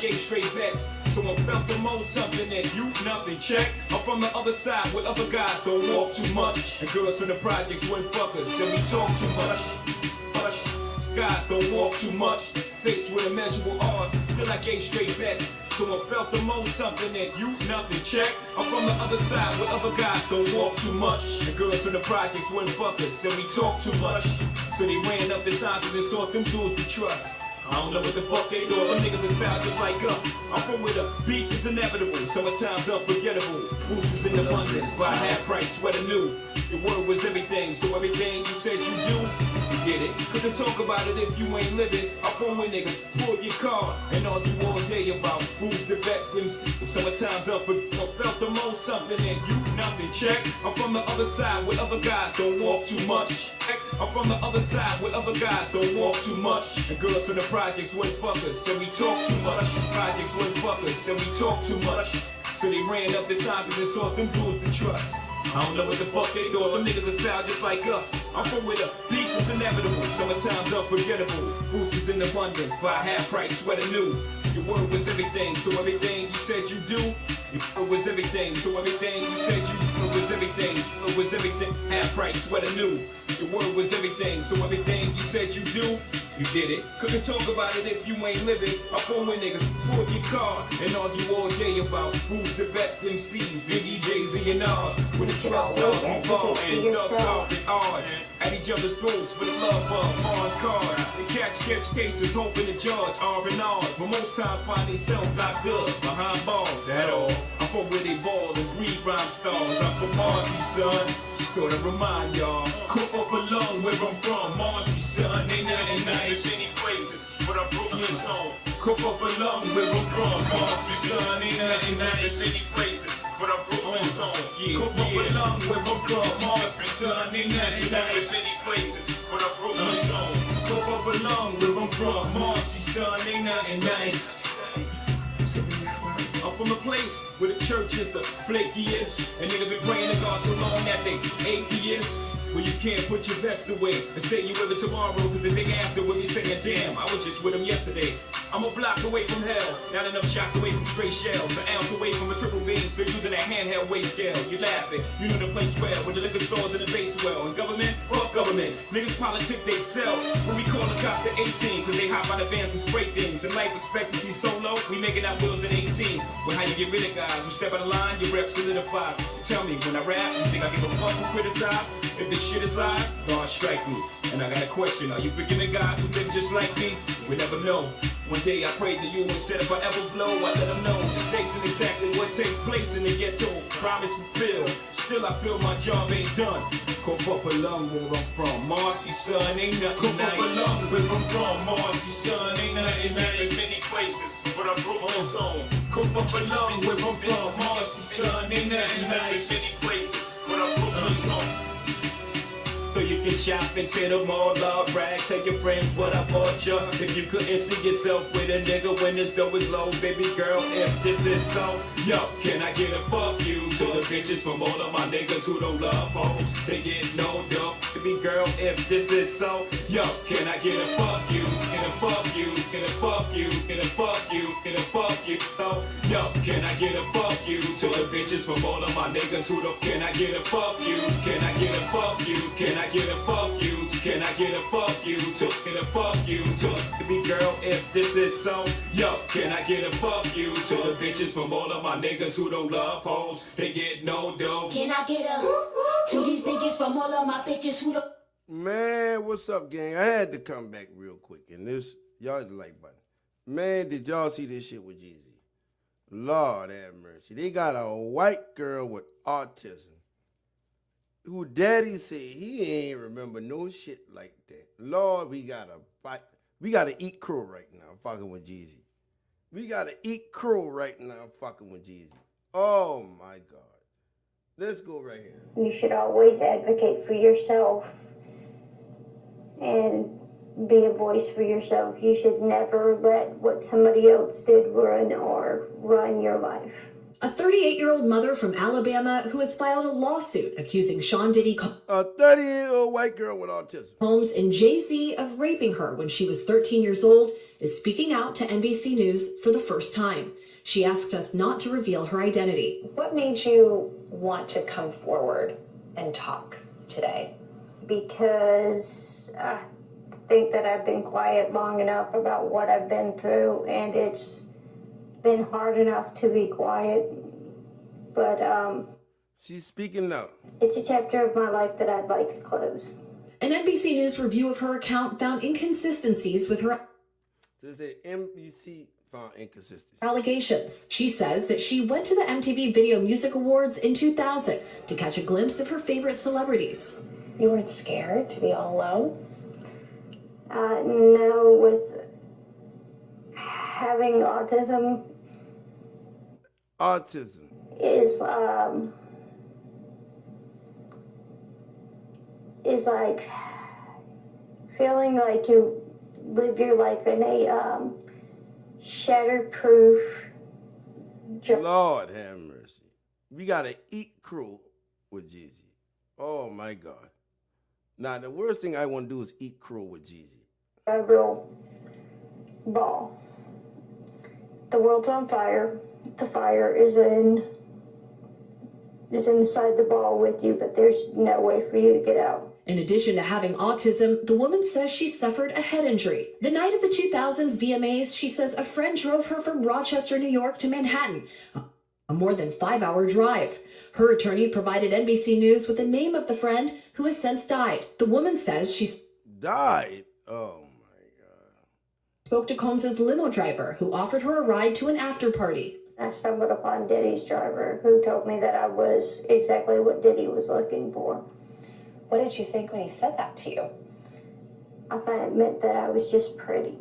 gave straight bets. So I felt the most something that you nothing check. I'm from the other side where other guys don't walk too much. And girls from the projects went fuckers and we talk too much. Hush. Guys don't walk too much. Faced with immeasurable odds, still I gave straight bets. So I felt the most something that you nothing check. I'm from the other side where other guys don't walk too much. And girls from the projects went fuckers and we talk too much. So they ran up the times and they sought them dudes to trust. I don't know what the fuck they do, them niggas is foul just like us. I'm from where the beef is inevitable, summertime's unforgettable. Boosters in abundance, buy half price, sweater new. Your word was everything, so everything you said you do, you did it. Couldn't talk about it if you ain't living. I'm from where niggas pull your car and argue all day about who's the best MC. Summertime's unforgettable, felt the most something and you nothing check. I'm from the other side where other guys don't walk too much. I'm from the other side where other guys don't walk too much. And girls from the projects went fuckers and we talk too much. Projects went fuckers and we talk too much. So they ran up the times and they sought them dudes to trust. I don't know what the fuck they do, them niggas is foul just like us. I'm from where the beef is inevitable, summertime's unforgettable. Boosters in abundance, buy half price, sweater new. Your word was everything, so everything you said you do. Your word was everything, so everything you said you do. It was everything, so it was everything. Half price, sweater new. Your word was everything, so everything you said you do, you did it. Couldn't talk about it if you ain't living. I'm from where niggas pull your car and argue all day about who's the best MCs, Biggie, Jay-Z and Nas. With the drugs odds involved and thugs off and odds. At each other's throats for the love of on cars. And catch cases, hoping to judge R&Rs. But most times find themselves locked up behind bars. That all. I'm from where they ball and breed rhyme stars. I'm from Marcy, son. Just gotta remind y'all. Cook up along where I'm from. Marcy, son. Ain't nothing nice. Any places, but I'm Brooklyn's home. Cook up along where I'm from. Marcy, son. Ain't nothing nice. Any places, but I'm Brooklyn's home. Cook up along where I'm from. Marcy, son. Ain't nothing nice. Any places, but I'm Brooklyn's home. Cook up along where I'm from. Marcy, son. Ain't nothing nice. I'm from a place where the church is the flakiest. And niggas been praying to God so long that they atheists. Where you can't put your best away and say you will it tomorrow. Cause the nigga after when you saying, damn, I was just with him yesterday. I'm a block away from hell, not enough shots away from straight shells. An ounce away from a triple beam, still using a handheld weight scale. You laughing, you know the place well, with the liquor stores and the base well. And government, fuck government, niggas politic they selves. When we call the cops to 18, cause they hop out of vans and spray things. And life expectancy so low, we making out wheels in 18s. Well, how you get rid of guys who step out of line, your rep solidifies. So tell me, when I rap, you think I give a fuck who criticize? If this shit is lies, God strike me. And I got a question, are you forgiving guys who think just like me? We never know. One day I prayed to you and said if I ever blow, I let them know. Mistakes and exactly what takes place in the ghetto. Promise fulfilled. Still I feel my job ain't done. Cope up along where I'm from. Marcy, son, ain't nothing nice. Cope up along where I'm from. Marcy, son, ain't nothing nice. Many places, but I'm Brooklyn's home. Cope up along where I'm from. Marcy, son, ain't nothing nice. Many places, but I'm Brooklyn's home. So you can shop and tear the mall up, brag, tell your friends what I bought you. If you couldn't see yourself with a nigga when his dough is low, baby girl, if this is so, yo, can I get a fuck you to the bitches from all of my niggas who don't love hoes? They get no dope, baby girl, if this is so, yo, can I get a fuck you, get a fuck you, get a fuck you, get a fuck you, get a fuck you, so, yo, can I get a fuck you to the bitches from all of my niggas who don't, can I get a fuck you, can I get a fuck you, can I get a fuck you? Can I get a fuck you to get a fuck you to baby girl if this is so? Yo, can I get a fuck you to the bitches from all of my niggas who don't love hoes? They get no dough. Can I get a to these niggas from all of my bitches who don't? Man, what's up, gang? I had to come back real quick, and this y'all hit the like button. Man, did y'all see this shit with jayz? Lord have mercy. They got a white girl with autism who daddy said he ain't remember no shit like that. Lord, we gotta fight. We gotta eat crow right now, fucking with jayz. We gotta eat crow right now, fucking with jayz. Oh my God. Let's go right here. You should always advocate for yourself and be a voice for yourself. You should never let what somebody else did run your life. A 38-year-old mother from Alabama who has filed a lawsuit accusing Sean Diddy a 30-year-old white girl with autism Holmes and jayz of raping her when she was 13 years old is speaking out to NBC News for the first time. She asked us not to reveal her identity. What made you want to come forward and talk today? Because I think that I've been quiet long enough about what I've been through, and it's been hard enough to be quiet. But she's speaking up. it's a chapter of my life that I'd like to close. An NBC News review of her account found inconsistencies with her There's an NBC found inconsistency. allegations. She says that she went to the MTV Video Music Awards in 2000 to catch a glimpse of her favorite celebrities. You weren't scared to be all alone? No, with having autism Autism. is like feeling like you live your life in a shatterproof Lord have mercy. We gotta eat crow with Jayz. Oh my God. Now the worst thing I want to do is eat crow with Jayz. a real ball. The world's on fire. The fire is inside the ball with you, but there's no way for you to get out. In addition to having autism, the woman says she suffered a head injury. The night of the 2000s VMAs, she says a friend drove her from Rochester, New York to Manhattan, a more than 5-hour drive. Her attorney provided NBC News with the name of the friend who has since died. The woman says she Died? Oh my God. spoke to Combs's limo driver who offered her a ride to an after party. I stumbled upon Diddy's driver, who told me that I was exactly what Diddy was looking for. What did you think when he said that to you? I thought it meant that I was just pretty.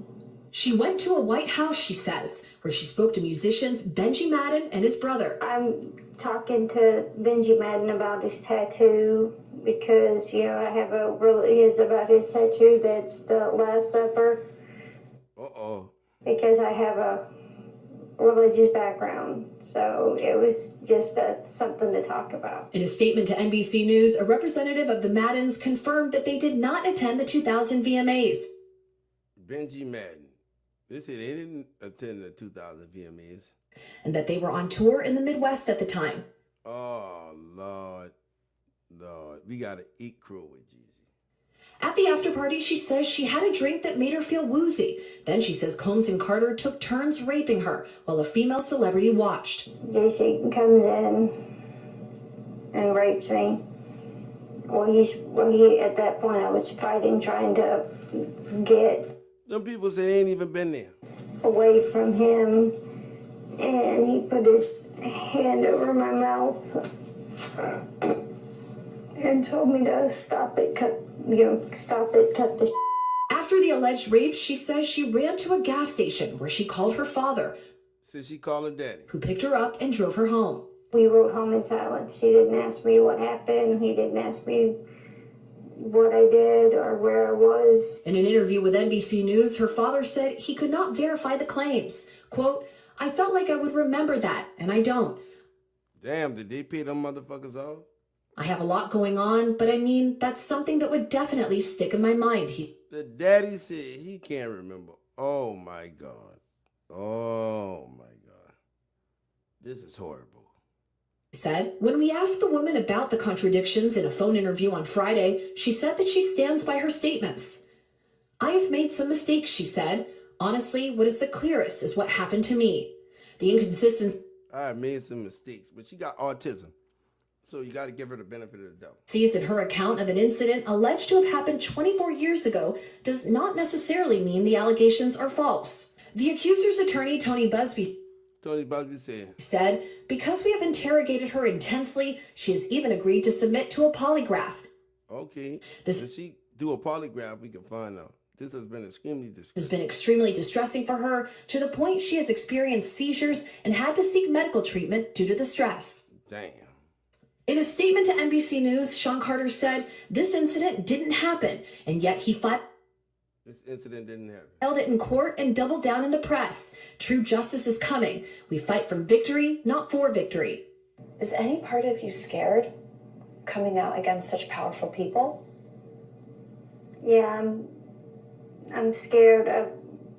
She went to a White House, she says, where she spoke to musicians Benji Madden and his brother. I'm talking to Benji Madden about his tattoo because, I have a is about his tattoo that's the Last Supper. Uh-oh. Because I have a religious background, so it was just something to talk about. In a statement to NBC News, a representative of the Maddens confirmed that they did not attend the 2000 VMAs. Benji Madden. They said they didn't attend the 2000 VMAs. And that they were on tour in the Midwest at the time. Oh, Lord. Lord. We got to eat crow with Jayz. At the after party, she says she had a drink that made her feel woozy. Then she says Combs and Carter took turns raping her while a female celebrity watched. JC comes in and rapes me. He at that point I was fighting, trying to get Them people say they ain't even been there. away from him, and he put his hand over my mouth and told me to stop it, cut the After the alleged rape, she says she ran to a gas station where she called her father, Said she called her daddy. who picked her up and drove her home. We rode home in silence. He didn't ask me what happened. He didn't ask me what I did or where I was. In an interview with NBC News, her father said he could not verify the claims. Quote, I felt like I would remember that, and I don't. Damn, did they pay them motherfuckers off? I have a lot going on, but I mean, that's something that would definitely stick in my mind. The daddy said he can't remember. Oh my God. Oh my God. This is horrible. Said, when we asked the woman about the contradictions in a phone interview on Friday, she said that she stands by her statements. I have made some mistakes, she said. Honestly, what is the clearest is what happened to me. The inconsistencies I made some mistakes, but she got autism. So you got to give her the benefit of the doubt. in her account of an incident alleged to have happened 24 years ago does not necessarily mean the allegations are false. The accuser's attorney, Tony Busby said, because we have interrogated her intensely, she has even agreed to submit to a polygraph. Okay. If she do a polygraph, we can find out. This has been extremely distressing for her, to the point she has experienced seizures and had to seek medical treatment due to the stress. Damn. In a statement to NBC News, Sean Carter said this incident didn't happen, and yet he filed it in court and doubled down in the press. True justice is coming. We fight from victory, not for victory. Is any part of you scared coming out against such powerful people? Yeah, I'm scared of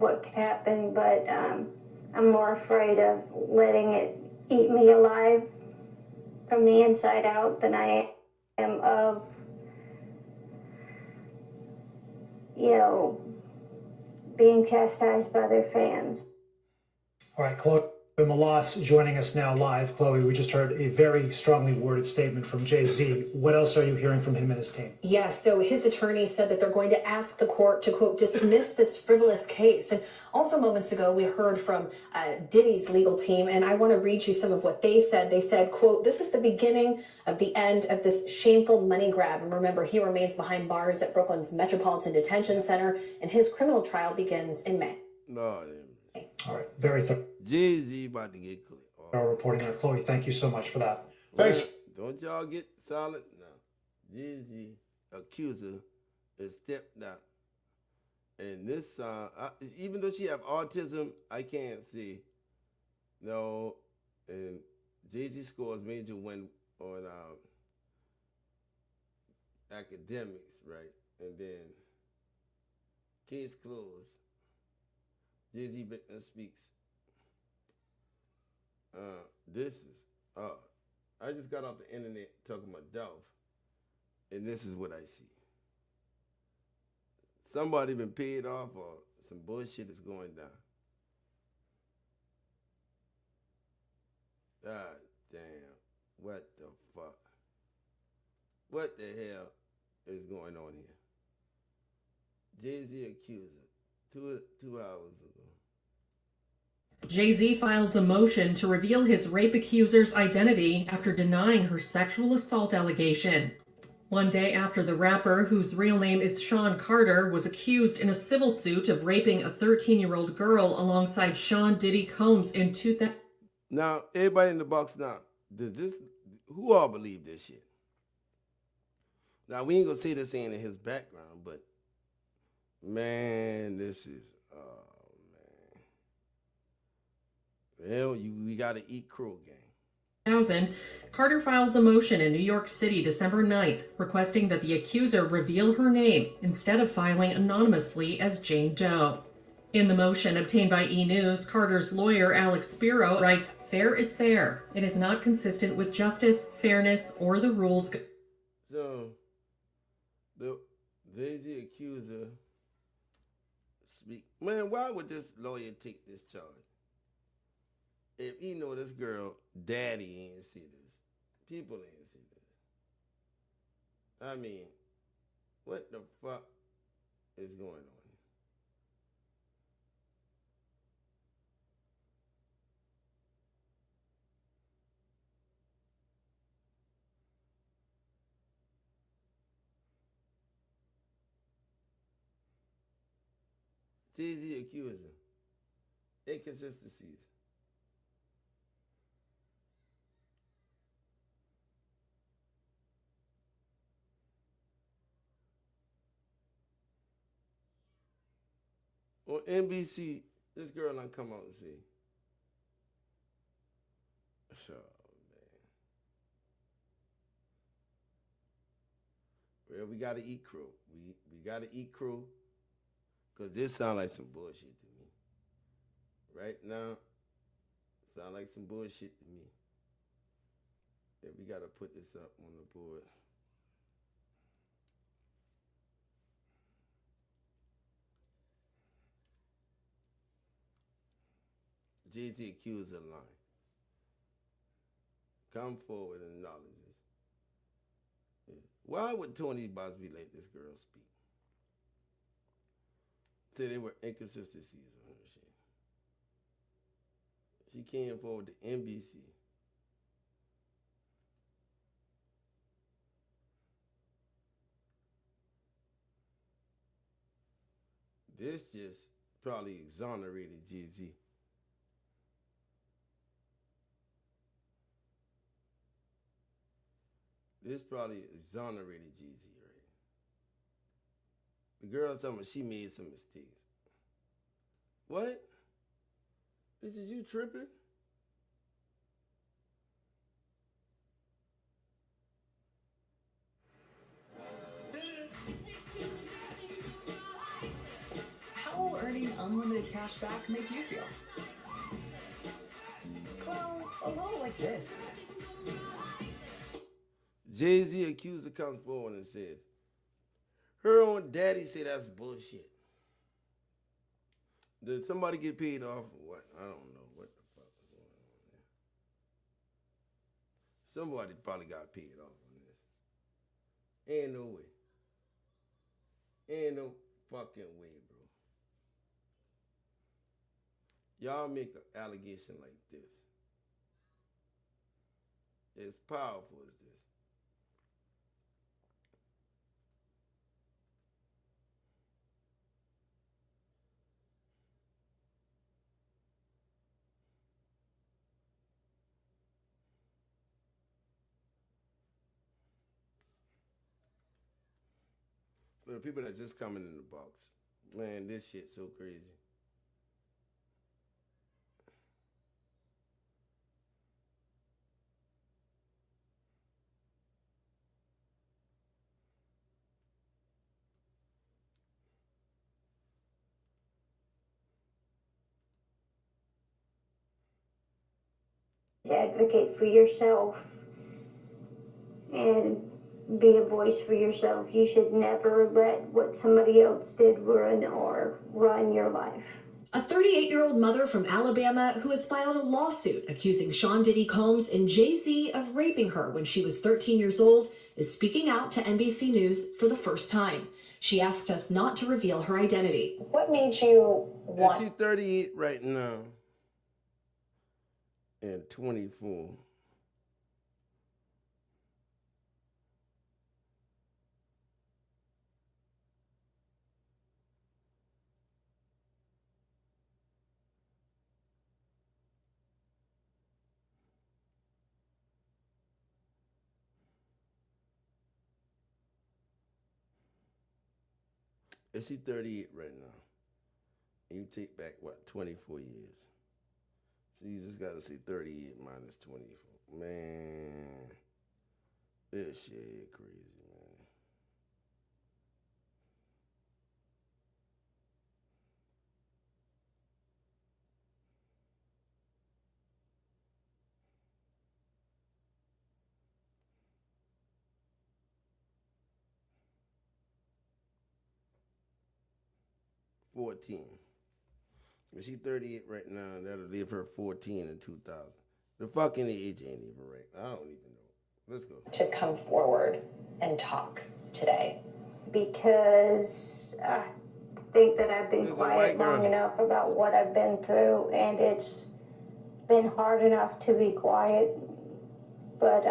what could happen, but I'm more afraid of letting it eat me alive from the inside out than I am of, being chastised by their fans. All right, Chloe Malas joining us now live. Chloe, we just heard a very strongly worded statement from jayz. What else are you hearing from him and his team? Yeah, so his attorney said that they're going to ask the court to, quote, dismiss this frivolous case. And also moments ago, we heard from Diddy's legal team, and I want to read you some of what they said. They said, quote, this is the beginning of the end of this shameful money grab. And remember, he remains behind bars at Brooklyn's Metropolitan Detention Center, and his criminal trial begins in May. No, All right, very thorough jayz about to get clear. reporting there. Chloe, thank you so much for that. Thanks. Don't y'all get solid now. jayz accuser is stepped out. And this even though she have autism, I can't see. No, and jayz scores major win on academics, right? And then case closed. jayz victim speaks. This is I just got off the internet talking about Dolph, and this is what I see. Somebody been paid off, or some bullshit is going down. God damn, what the fuck? What the hell is going on here? jayz accuser, two hours ago. jayz files a motion to reveal his rape accuser's identity after denying her sexual assault allegation. One day after the rapper, whose real name is Sean Carter, was accused in a civil suit of raping a 13-year-old girl alongside Sean Diddy Combs in 2000. Now, everybody in the box now, who all believe this shit? Now, we ain't gonna say this ain't in his background, but man, this is, well, we gotta eat crow, gang. 2000, Carter files a motion in New York City December 9th requesting that the accuser reveal her name instead of filing anonymously as Jane Doe. In the motion obtained by E! News, Carter's lawyer Alex Spiro writes, fair is fair. It is not consistent with justice, fairness, or the rules. So, the jayz accuser speak. Man, why would this lawyer take this charge? If he know this girl, daddy ain't see this. People ain't see this. I mean, what the fuck is going on? jayz accuser. Inconsistencies. On NBC, this girl done come out and say, oh, man. Well, we got to eat crow. We got to eat crow because this sound like some bullshit to me. Right now, sound like some bullshit to me. And we got to put this up on the board. jayz accuser line. Come forward and acknowledge this. Yeah. Why would Tony Bosby let this girl speak? Say there were inconsistencies on her shit. She came forward to NBC. This just probably exonerated jayz. This probably exonerated jayz, right? The girl talking about she made some mistakes. What? This is you tripping? Powell earning unlimited cash back make you feel? Well, a little like this. Jay-Z accuser comes forward and says, her own daddy said that's bullshit. Did somebody get paid off or what? I don't know what the fuck is going on there. Somebody probably got paid off on this. Ain't no way. Ain't no fucking way, bro. Y'all make an allegation like this. As powerful as this. For the people that just coming in the box, man, this shit's so crazy. Advocate for yourself and be a voice for yourself. You should never let what somebody else did ruin or run your life. A 38-year-old mother from Alabama who has filed a lawsuit accusing Sean Diddy Combs and Jay-Z of raping her when she was 13 years old is speaking out to NBC News for the first time. She asked us not to reveal her identity. What made you want... She's 38 right now and 24. And she's 38 right now. And you take back, what, 24 years. So you just got to say 38 minus 24. Man, this shit crazy, man. And she's 38 right now, and that'll leave her 14 in 2000. The fucking age ain't even right. I don't even know. Let's go. To come forward and talk today? Because I think that I've been quiet long enough about what I've been through, and it's been hard enough to be quiet. But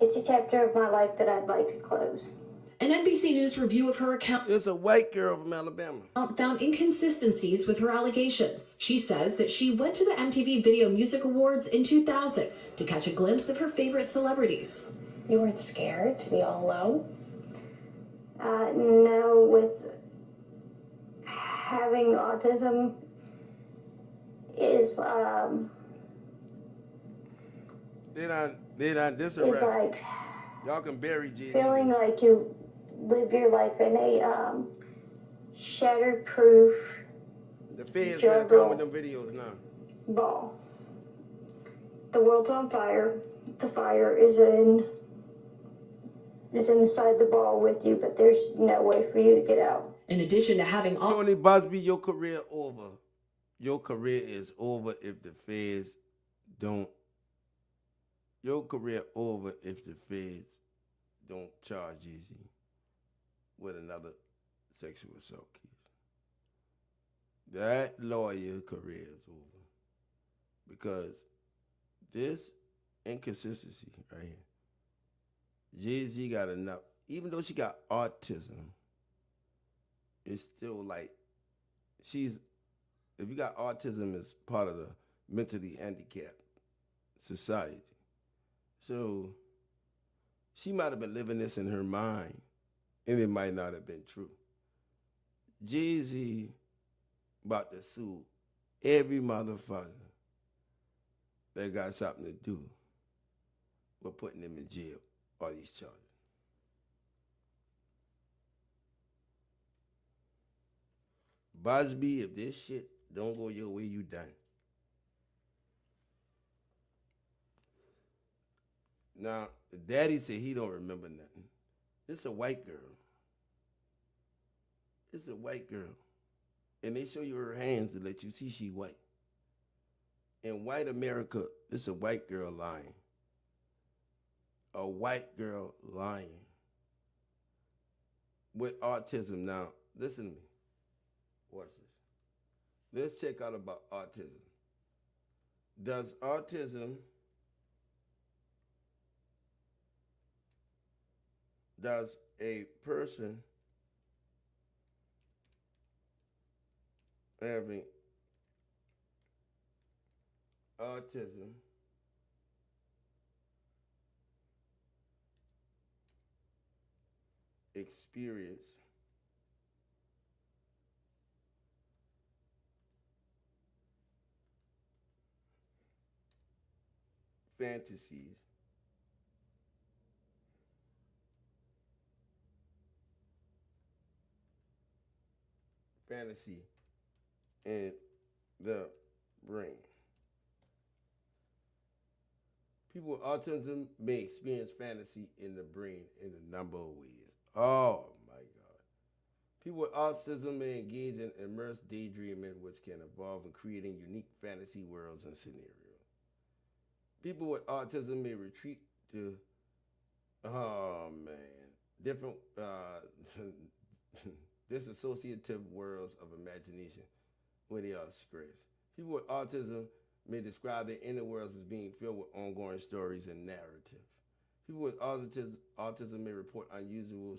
it's a chapter of my life that I'd like to close. An NBC News review of her account It's a white girl from Alabama. Found inconsistencies with her allegations. She says that she went to the MTV Video Music Awards in 2000 to catch a glimpse of her favorite celebrities. You weren't scared to be all alone? No, with having autism is This is like y'all can bury Jay. Feeling like you live your life in a shatterproof The feds better come with them videos now. ball. The world's on fire. The fire is inside the ball with you, but there's no way for you to get out. In addition to having Tony Busby, your career over. Your career is over if the feds don't. Your career over if the feds don't charge Jay-Z with another sexual assault case. That lawyer career is over. Because this inconsistency right here, Jay-Z got enough, even though she got autism, it's still like, if you got autism, it's part of the mentally handicapped society. So she might have been living this in her mind, and it might not have been true. Jay-Z about to sue every motherfucker that got something to do with putting him in jail, all these charges. Busby, if this shit don't go your way, you done. Now, the daddy said he don't remember nothing. It's a white girl. It's a white girl. And they show you her hands to let you see she white. In white America, it's a white girl lying. A white girl lying. With autism. Now, listen to me. Watch this. Let's check out about autism. Does a person having autism experience fantasies in the brain? People with autism may experience fantasy in the brain in a number of ways. Oh my God. People with autism may engage in immersed daydreaming, which can involve in creating unique fantasy worlds and scenarios. People with autism may retreat to, different disassociative worlds of imagination when they are stressed. People with autism may describe their inner worlds as being filled with ongoing stories and narratives. People with autism may report unusual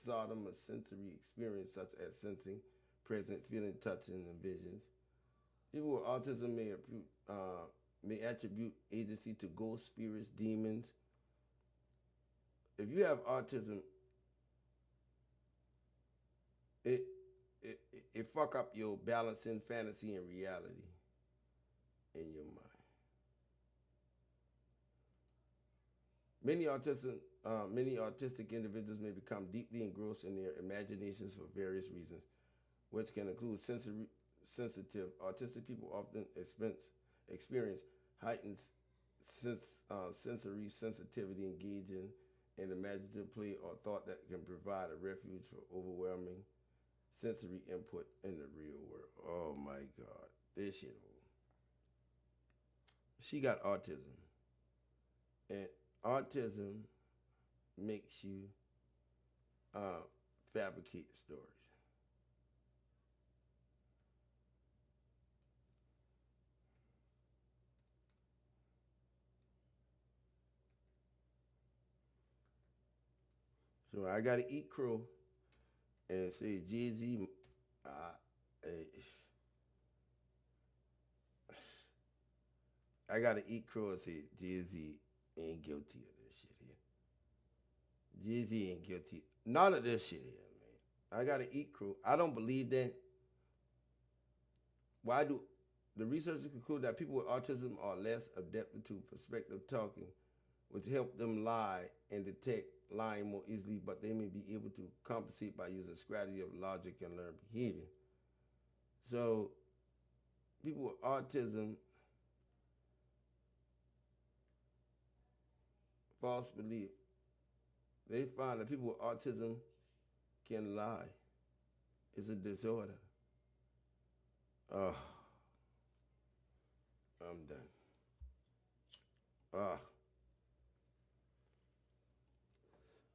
somasensory experience such as sensing, present, feeling, touching, and visions. People with autism may attribute agency to ghost spirits, demons. If you have autism, it fuck up your balancing fantasy and reality in your mind. Many autistic individuals may become deeply engrossed in their imaginations for various reasons, which can include sensitive. Autistic people often experience heightened sensory sensitivity, engaging in imaginative play or thought that can provide a refuge for overwhelming sensory input in the real world. Oh my God, this shit old. She got autism, and autism makes you fabricate stories. So I gotta eat crow and say, jayz, I gotta eat crow and say, jayz ain't guilty of this shit here. Jayz ain't guilty. None of this shit here, man. I gotta eat crow. I don't believe that. Why do the researchers conclude that people with autism are less adept to perspective talking, which help them lie and detect lying more easily, but they may be able to compensate by using strategy of logic and learned behavior. So people with autism, false belief. They find that people with autism can lie. It's a disorder. Oh, I'm done.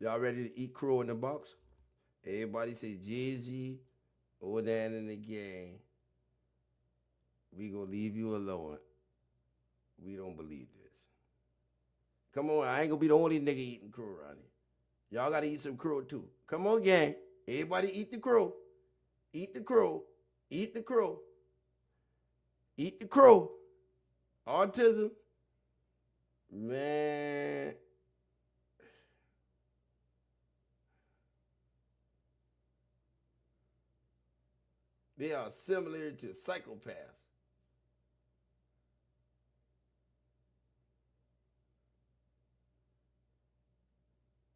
Y'all ready to eat crow in the box? Everybody say jayz, over there in the gang. We gonna leave you alone. We don't believe this. Come on, I ain't gonna be the only nigga eating crow around here. Y'all gotta eat some crow too. Come on, gang. Everybody eat the crow. Eat the crow. Eat the crow. Eat the crow. Autism. Man. They are similar to psychopaths.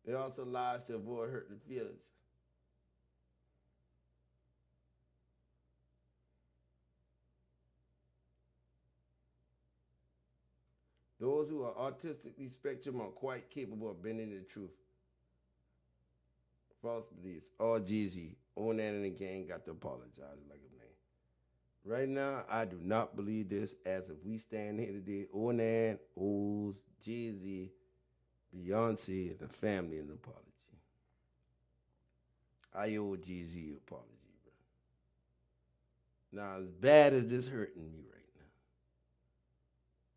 They also lies to avoid hurting feelings. Those who are autistically spectrum are quite capable of bending the truth. False beliefs. All jayz. Onan and the gang got to apologize like a man. Right now, I do not believe this as if we stand here today. Onan owes jayz, Beyonce, and the family an apology. I owe jayz an apology, bro. Now, as bad as this hurting me right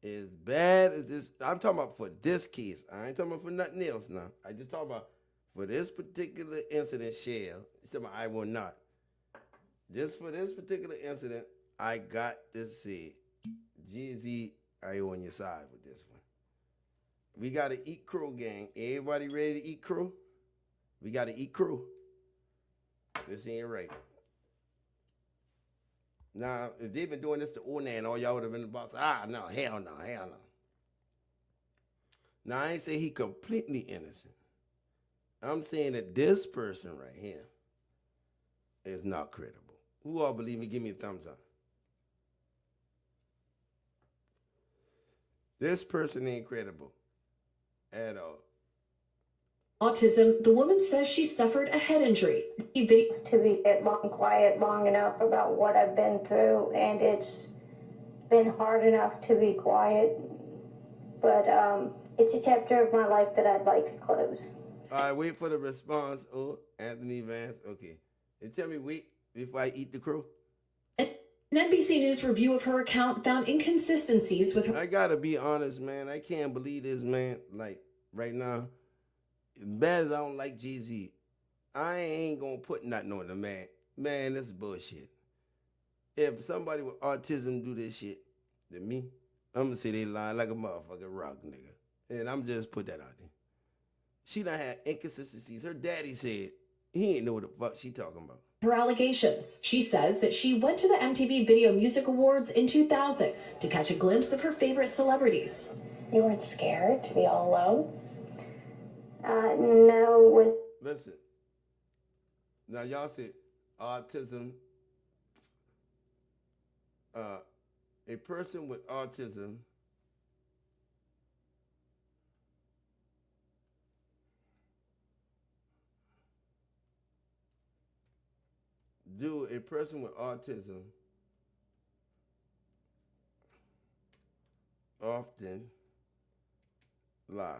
now, as bad as this, I'm talking about for this case. I ain't talking about for nothing else now. I just talking about for this particular incident, Shell. I will not. Just for this particular incident, I got to say, jayz, I on your side with this one. We got to eat crow, gang. Everybody ready to eat crow? We got to eat crow. This ain't right. Now, if they've been doing this to Onan, all y'all would have been in the box. No, hell no, hell no. Now, I ain't say he completely innocent. I'm saying that this person right here is not credible. Who all believe me? Give me a thumbs up. This person ain't credible at all. Autism, the woman says she suffered a head injury. To be quiet long enough about what I've been through, and it's been hard enough to be quiet, but it's a chapter of my life that I'd like to close. All right, wait for the response. Oh, Anthony Vance. Okay. And tell me, wait, before I eat the crow. An NBC News review of her account found inconsistencies with her. I gotta be honest, man. I can't believe this, man. Like, right now, as bad as I don't like jayz, I ain't gonna put nothing on the man. Man, this is bullshit. If somebody with autism do this shit to me, I'm gonna say they lying like a motherfucking rock, nigga. And I'm just put that out there. She done had inconsistencies. Her daddy said he ain't know what the fuck she talking about. Her allegations. She says that she went to the MTV Video Music Awards in 2000 to catch a glimpse of her favorite celebrities. You weren't scared to be all alone? No. Listen. Now y'all said autism. A person with autism often lie.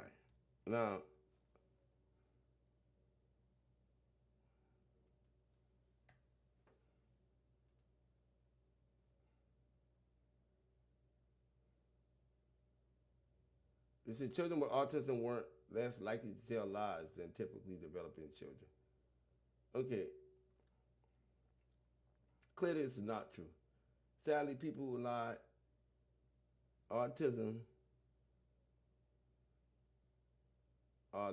Now, you see, children with autism weren't less likely to tell lies than typically developing children. Okay. Clearly, this is not true. Sadly, people who lie, autism,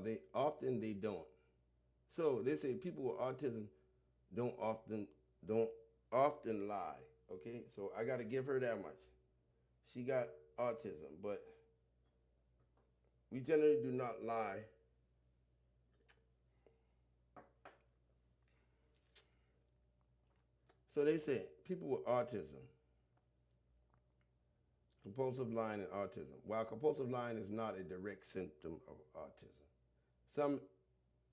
they don't. So they say people with autism don't often lie. Okay, so I got to give her that much. She got autism, but we generally do not lie. So they say people with autism, compulsive lying and autism. While compulsive lying is not a direct symptom of autism, some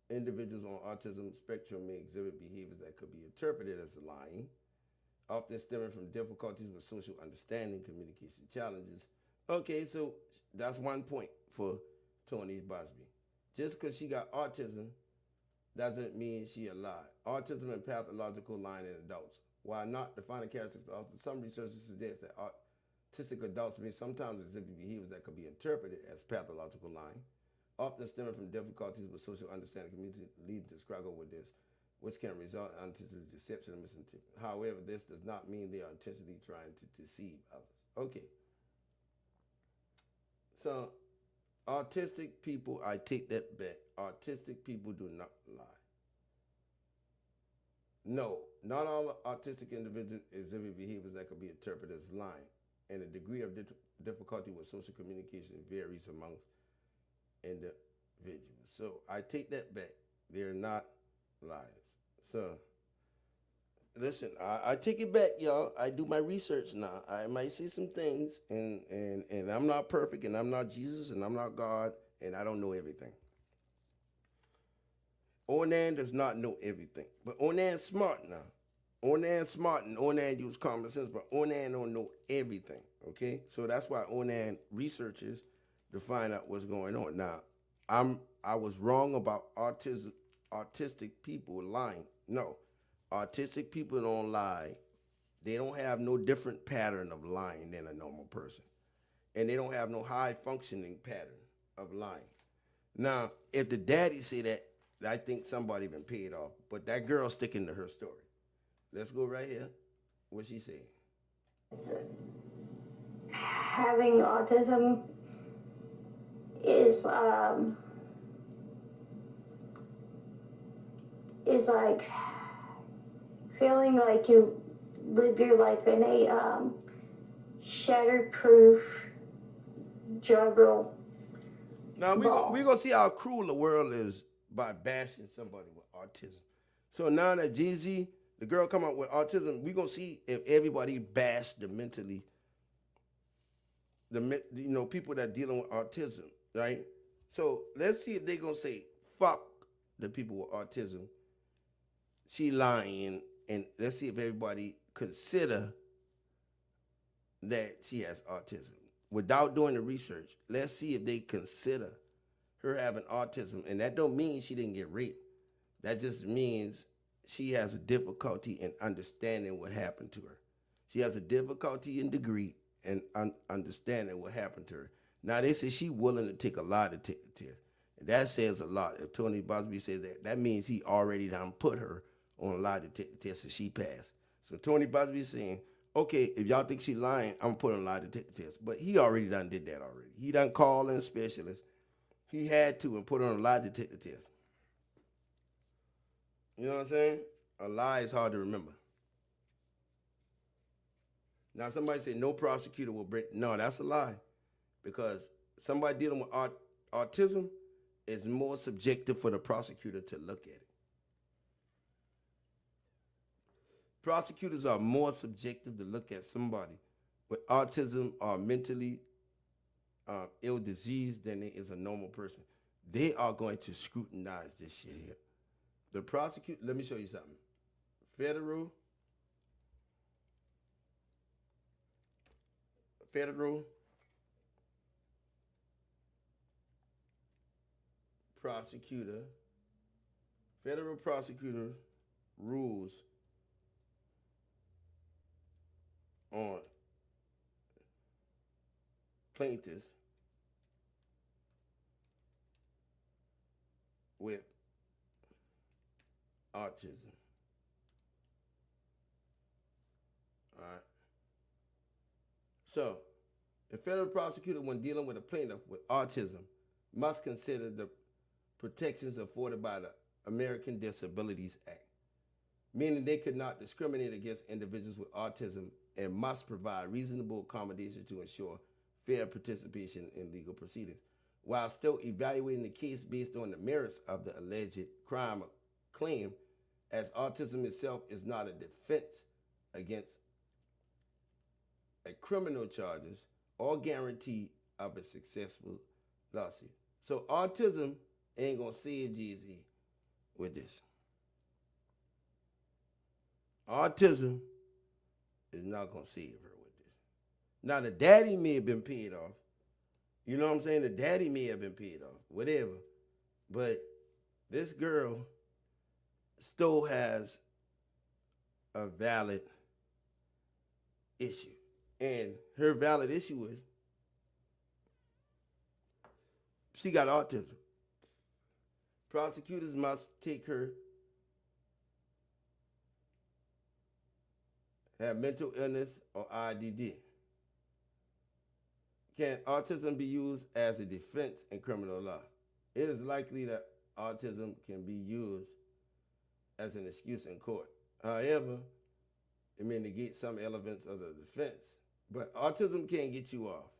individuals on autism spectrum may exhibit behaviors that could be interpreted as lying, often stemming from difficulties with social understanding, communication challenges. Okay, so that's one point for Tony Busby. Just because she got autism doesn't mean she a lie. Autism and pathological lying in adults. While not defining characteristics of autism, some researchers suggest that autistic adults may sometimes exhibit behaviors that could be interpreted as pathological lying, often stemming from difficulties with social understanding, community leading to struggle with this, which can result in unintentional deception and misinterpretation. However, this does not mean they are intentionally trying to deceive others. Okay. So, autistic people, I take that bet. Autistic people do not lie. No, not all autistic individuals exhibit behaviors that could be interpreted as lying, and the degree of difficulty with social communication varies amongst individuals. So I take that back. They're not liars. So Listen, I take it back, y'all. I do my research now. I might see some things, and I'm not perfect, and I'm not Jesus, and I'm not God, and I don't know everything. Onan does not know everything, but Onan's smart now. Onan's smart, and Onan use common sense, but Onan don't know everything. Okay, so that's why Onan researches to find out what's going on. Now, I was wrong about autistic people lying. No, autistic people don't lie. They don't have no different pattern of lying than a normal person, and they don't have no high functioning pattern of lying. Now, if the daddy say that, I think somebody been paid off, but that girl sticking to her story. Let's go right here. What she say? Having autism is like feeling like you live your life in a shatterproof juggle. Now we gonna see how cruel the world is by bashing somebody with autism. So now that jayz, the girl come out with autism, we gonna see if everybody bash the mentally, people that dealing with autism, right? So let's see if they gonna say fuck the people with autism. She lying, and let's see if everybody consider that she has autism without doing the research. Let's see if they consider her having autism, and that don't mean she didn't get raped. That just means she has a difficulty in understanding what happened to her. She has a difficulty in degree in understanding what happened to her. Now they say she willing to take a lie to take the test. And that says a lot. If Tony Busby says that, that means he already done put her on a lie to take the test and she passed. So Tony Busby is saying, okay, if y'all think she lying, I'm gonna put her on a lie to take the test. But he already done did that already. He done called in a specialist. He had to and put her on a lie to take the test. You know what I'm saying? A lie is hard to remember. Now somebody say no prosecutor will break. No, that's a lie. Because somebody dealing with autism is more subjective for the prosecutor to look at it. Prosecutors are more subjective to look at somebody with autism or mentally ill disease than it is a normal person. They are going to scrutinize this shit here. The prosecutor, let me show you something. Federal prosecutor rules on plaintiffs with autism. All right. So, the federal prosecutor, when dealing with a plaintiff with autism, must consider the protections afforded by the American Disabilities Act, meaning they could not discriminate against individuals with autism and must provide reasonable accommodations to ensure fair participation in legal proceedings, while still evaluating the case based on the merits of the alleged crime or claim, as autism itself is not a defense against a criminal charges or guarantee of a successful lawsuit. So autism ain't gonna save jayz with this. Autism is not gonna save her with this. Now the daddy may have been paid off. You know what I'm saying? The daddy may have been paid off, whatever. But this girl still has a valid issue. And her valid issue is she got autism. Prosecutors must take her, have mental illness or IDD. Can autism be used as a defense in criminal law? It is likely that autism can be used as an excuse in court. However, it may negate some elements of the defense. But autism can't get you off.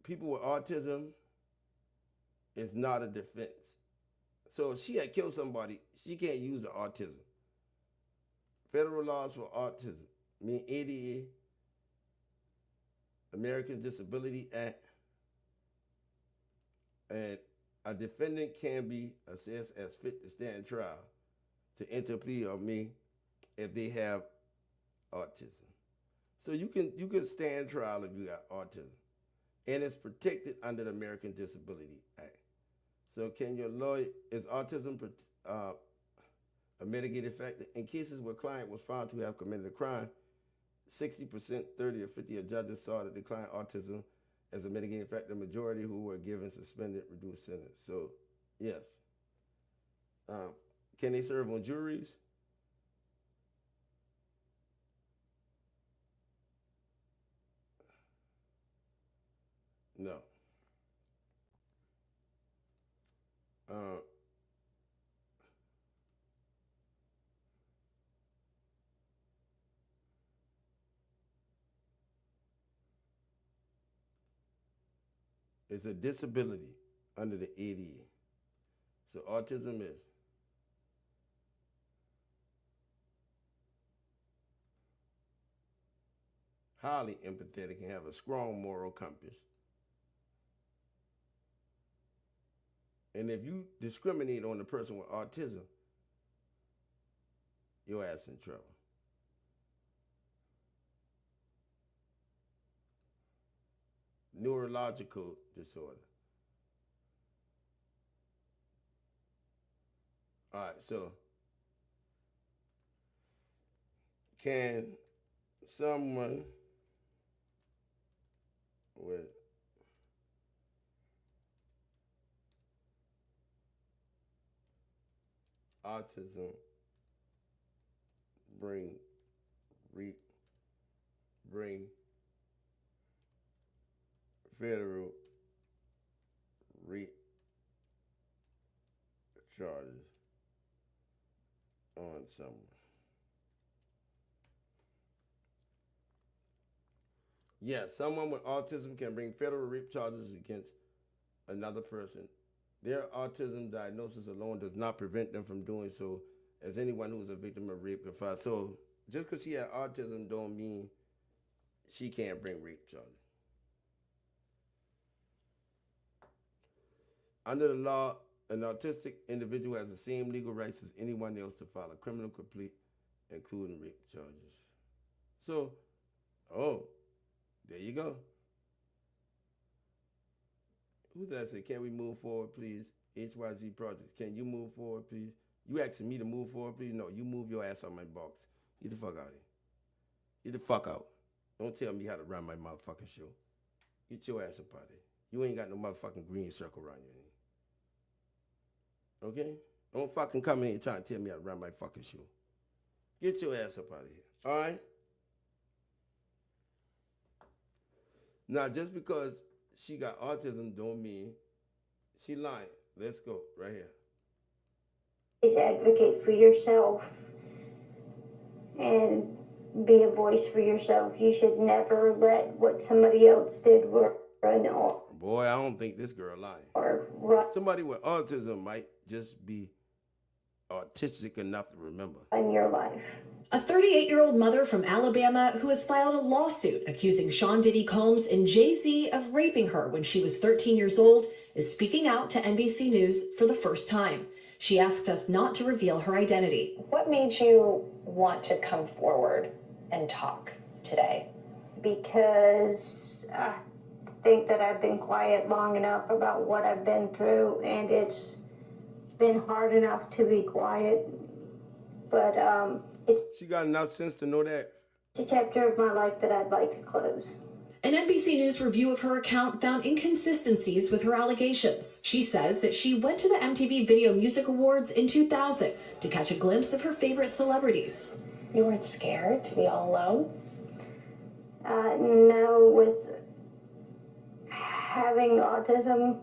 People with autism is not a defense. So if she had killed somebody, she can't use the autism. federal laws for autism, mean ADA, American Disability Act, and a defendant can be assessed as fit to stand trial to enter a plea of me if they have autism. So you can stand trial if you got autism, and it's protected under the American Disability Act. So can your lawyer, is autism a mitigating factor? In cases where client was found to have committed a crime, 60%, 30 or 50 of judges saw that declined autism as a mitigating factor. The majority who were given suspended, reduced sentence. So, yes. Can they serve on juries? No. It's a disability under the ADA. So autism is highly empathetic and have a strong moral compass. And if you discriminate on the person with autism, your ass in trouble. Neurological disorder. All right, so can someone with autism bring federal charges on someone? Yes, someone with autism can bring federal rape charges against another person. Their autism diagnosis alone does not prevent them from doing so, as anyone who is a victim of rape can file. So just because she had autism don't mean she can't bring rape charges. Under the law, an autistic individual has the same legal rights as anyone else to file a criminal complaint, including rape charges. So, there you go. Who's that say, can we move forward, please? HYZ Projects, can you move forward, please? You asking me to move forward, please? No, you move your ass on my box. Get the fuck out of here. Get the fuck out. Don't tell me how to run my motherfucking show. Get your ass up out of here. You ain't got no motherfucking green circle around your head. Okay? Don't fucking come in here trying to tell me how to run my fucking show. Get your ass up out of here. All right? Now, just because she got autism don't mean she lying. Let's go right here. Please advocate for yourself and be a voice for yourself. You should never let what somebody else did run off. Boy, I don't think this girl lying. Somebody with autism might just be autistic enough to remember. In your life. A 38-year-old mother from Alabama who has filed a lawsuit accusing Sean Diddy Combs and Jay-Z of raping her when she was 13 years old is speaking out to NBC News for the first time. She asked us not to reveal her identity. What made you want to come forward and talk today? Because I think that I've been quiet long enough about what I've been through, and it's been hard enough to be quiet, but she got enough sense to know that. It's a chapter of my life that I'd like to close. An NBC News review of her account found inconsistencies with her allegations. She says that she went to the MTV Video Music Awards in 2000 to catch a glimpse of her favorite celebrities. You weren't scared to be all alone? No, with having autism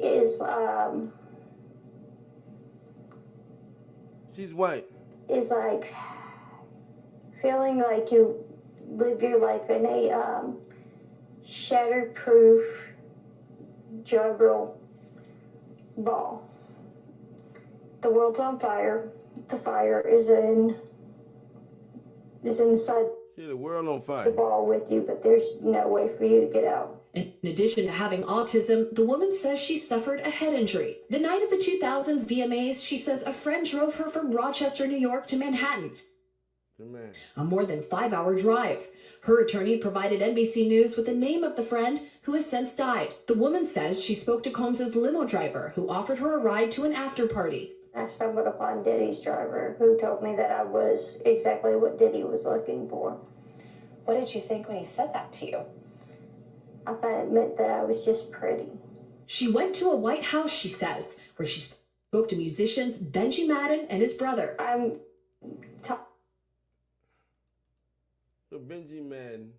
is she's white. Is like feeling like you live your life in a shatterproof juggle ball. The world's on fire. the fire is inside See the world on the fire. ball with you, but there's no way for you to get out. In addition to having autism, the woman says she suffered a head injury. The night of the 2000s VMAs, she says a friend drove her from Rochester, New York to Manhattan, Man. a more than 5-hour drive. Her attorney provided NBC News with the name of the friend who has since died. The woman says she spoke to Combs's limo driver who offered her a ride to an after party. I stumbled upon Diddy's driver, who told me that I was exactly what Diddy was looking for. What did you think when he said that to you? I thought it meant that I was just pretty. She went to a White House, she says, where she spoke to musicians Benji Madden and his brother. So Benji Man.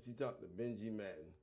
She talked to Benji Madden.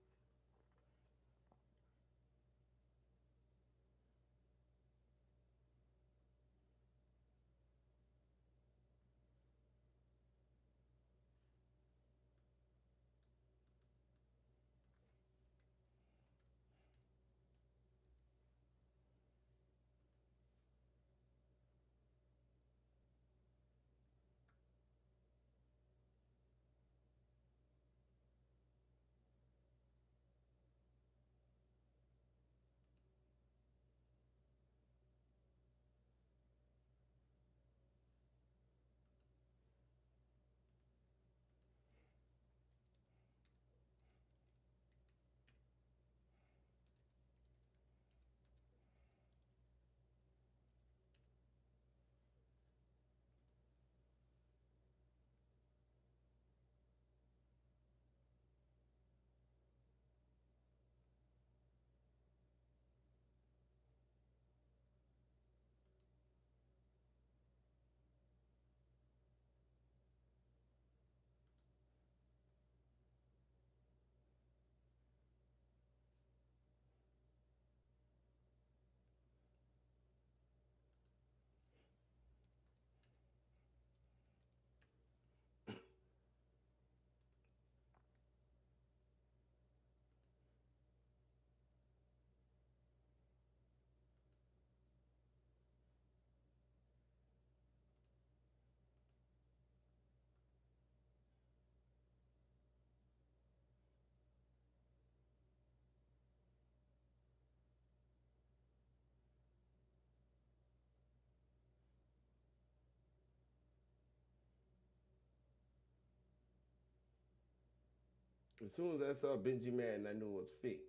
As soon as I saw Benji Madden, I knew it was fake.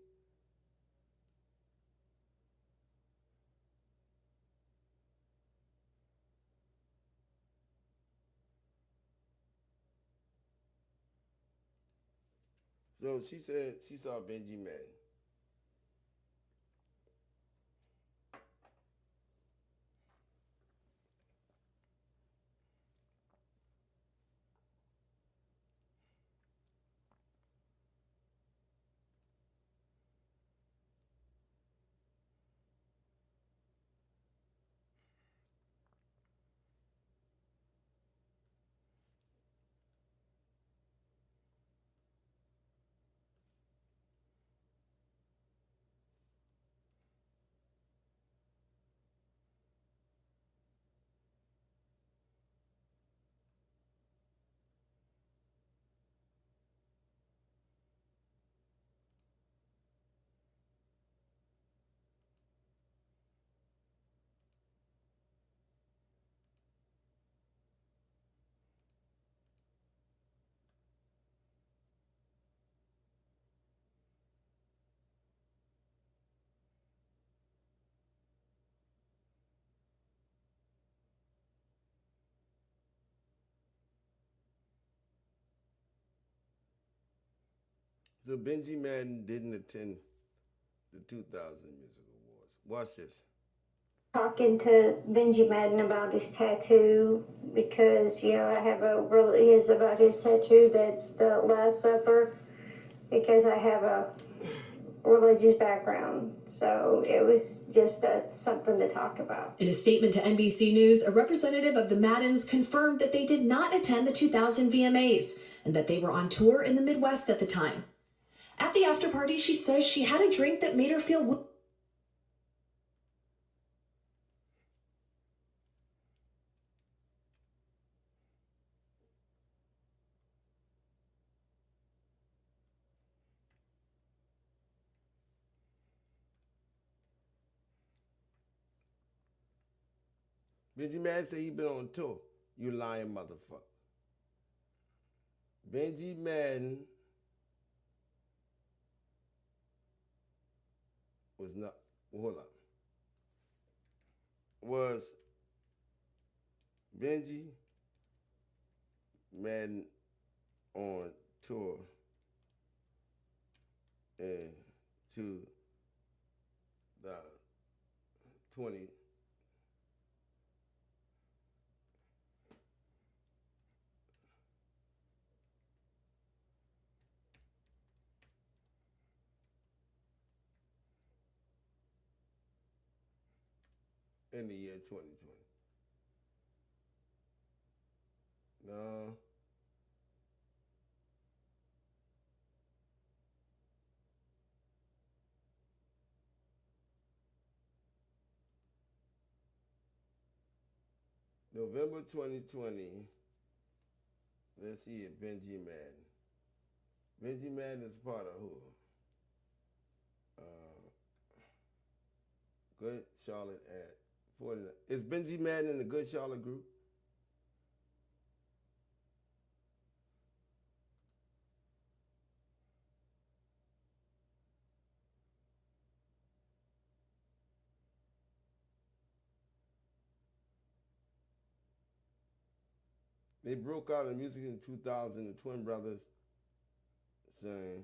So she said she saw Benji Madden. So Benji Madden didn't attend the 2000 Music Awards. Watch this. Talking to Benji Madden about his tattoo because, I have a really is about his tattoo that's the Last Supper because I have a religious background. So it was just something to talk about. In a statement to NBC News, a representative of the Maddens confirmed that they did not attend the 2000 VMAs and that they were on tour in the Midwest at the time. At the after party, she says she had a drink that made her feel Benji Madden said he been on tour. You lying motherfucker. Benji Madden was not, hold up. Was Benji Madden on tour in 2020? In the year 2020. No. November 2020. Let's see it. Benji Madden. Benji Madden is part of who? Good Charlotte at 49. Is Benji Madden in the Good Charlotte group? They broke out in music in 2000, the Twin Brothers saying,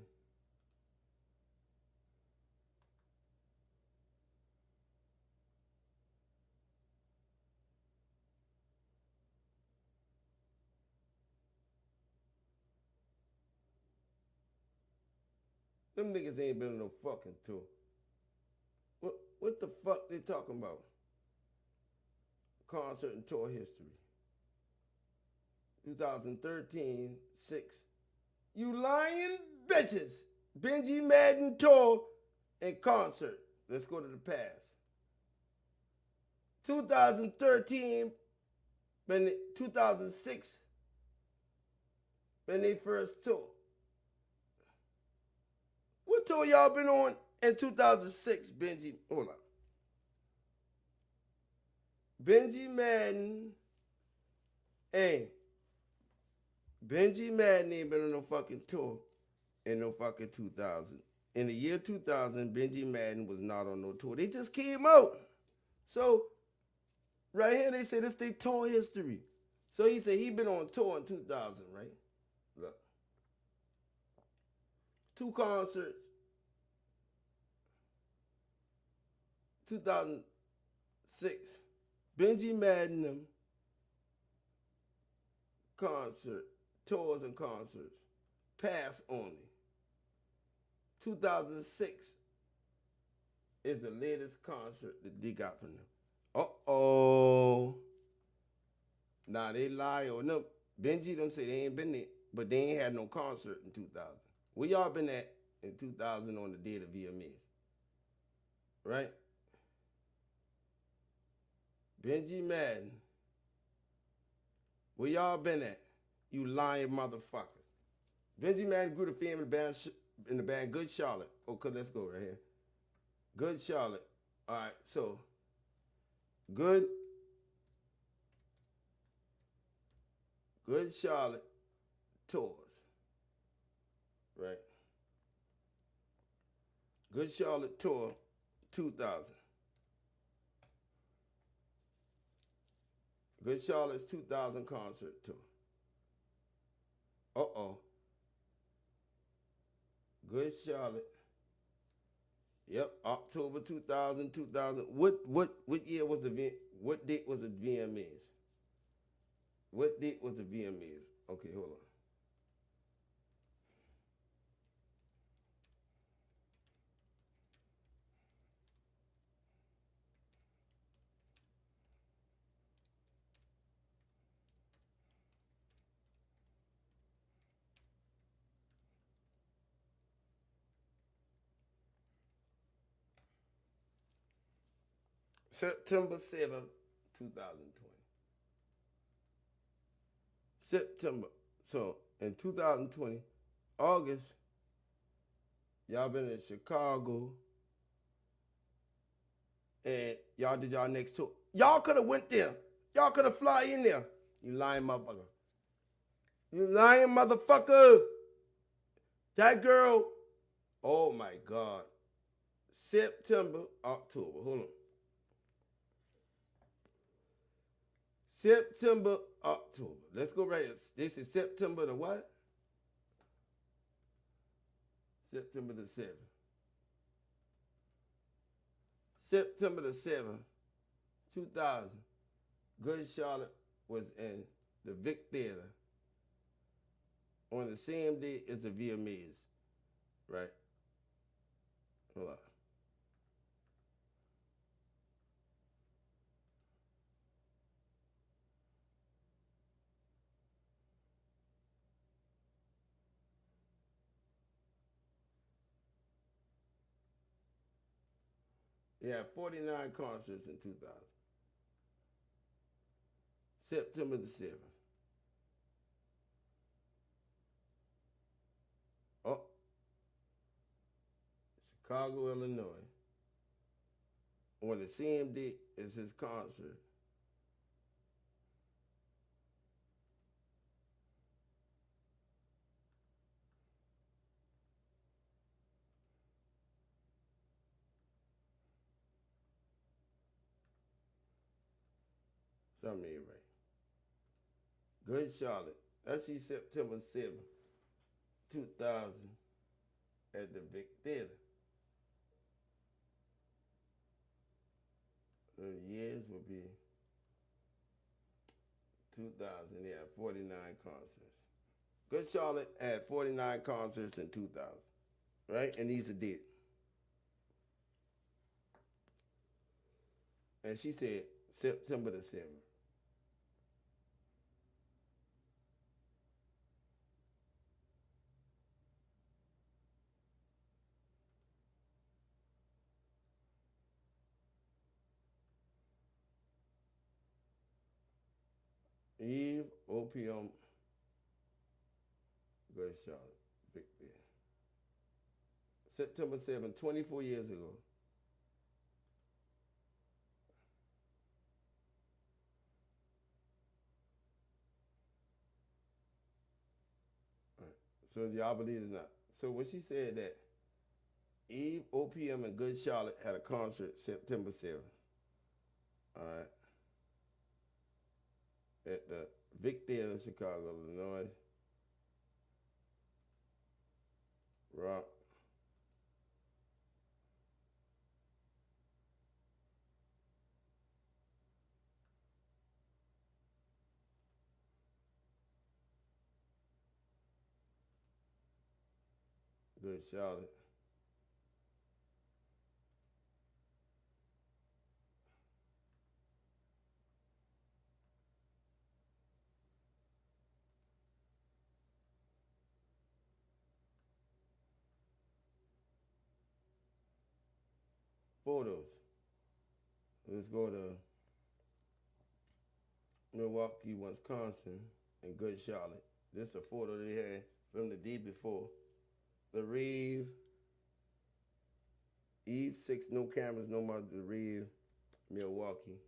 them niggas ain't been on no fucking tour. What the fuck they talking about? Concert and tour history. 2013, 6. You lying bitches. Benji Madden tour and concert. Let's go to the past. 2013, 2006, when they first tour. What tour y'all been on in 2006, Benji? Hold up. Benji Madden. Hey. Benji Madden ain't been on no fucking tour in no fucking 2000. In the year 2000, Benji Madden was not on no tour. They just came out. So, right here they say this their tour history. So he said he been on tour in 2000, right? Look. 2 concerts. 2006. Benji Madden them. Concert. Tours and concerts. Pass only. 2006 is the latest concert that they got from them. Uh-oh. Nah, they lie on them. Benji them say they ain't been there, but they ain't had no concert in 2000. Where y'all been at in 2000 on the day of the VMAs? Right? Benji Madden. Where y'all been at? You lying motherfucker. Benji Madden grew to fame in the band Good Charlotte. Okay, let's go right here. Good Charlotte. All right, so Good Charlotte tours. Right? Good Charlotte tour 2000. Good Charlotte's 2000 concert tour. Uh-oh. Good Charlotte. Yep, October 2000, 2000. What year was what date was the VMAs? What date was the VMAs? Okay, hold on. September 7th, 2020. September. So in 2020, August, y'all been in Chicago and y'all did y'all next tour. Y'all could have went there. Y'all could have fly in there. You lying motherfucker. You lying motherfucker. That girl, oh my God. September, October. Hold on. September, October. Let's go right here. This is September the what? September the 7th. September the 7th, 2000. Good Charlotte was in the Vic Theater on the same day as the VMAs, right? Hold on. Yeah, 49 concerts in 2000. September the 7th. Oh, Chicago, Illinois. On the same day as his concert. Something ain't right. Good Charlotte. That's September 7th, 2000 at the Vic Theater. The years would be 2000. Yeah, 49 concerts. Good Charlotte had 49 concerts in 2000, right? And these are dead. And she said September the 7th. Eve, Opium, Good Charlotte, Big Ben. September 7th, 24 years ago. All right. So y'all believe it or not. So when she said that Eve, OPM, and Good Charlotte had a concert September 7th. All right. At the Vic Theater, Chicago, Illinois. Rock. Good Charlotte. Photos. Let's go to Milwaukee, Wisconsin, and Good Charlotte. This is a photo they had from the day before. The rave. Eve 6, no cameras, no more. The rave, Milwaukee.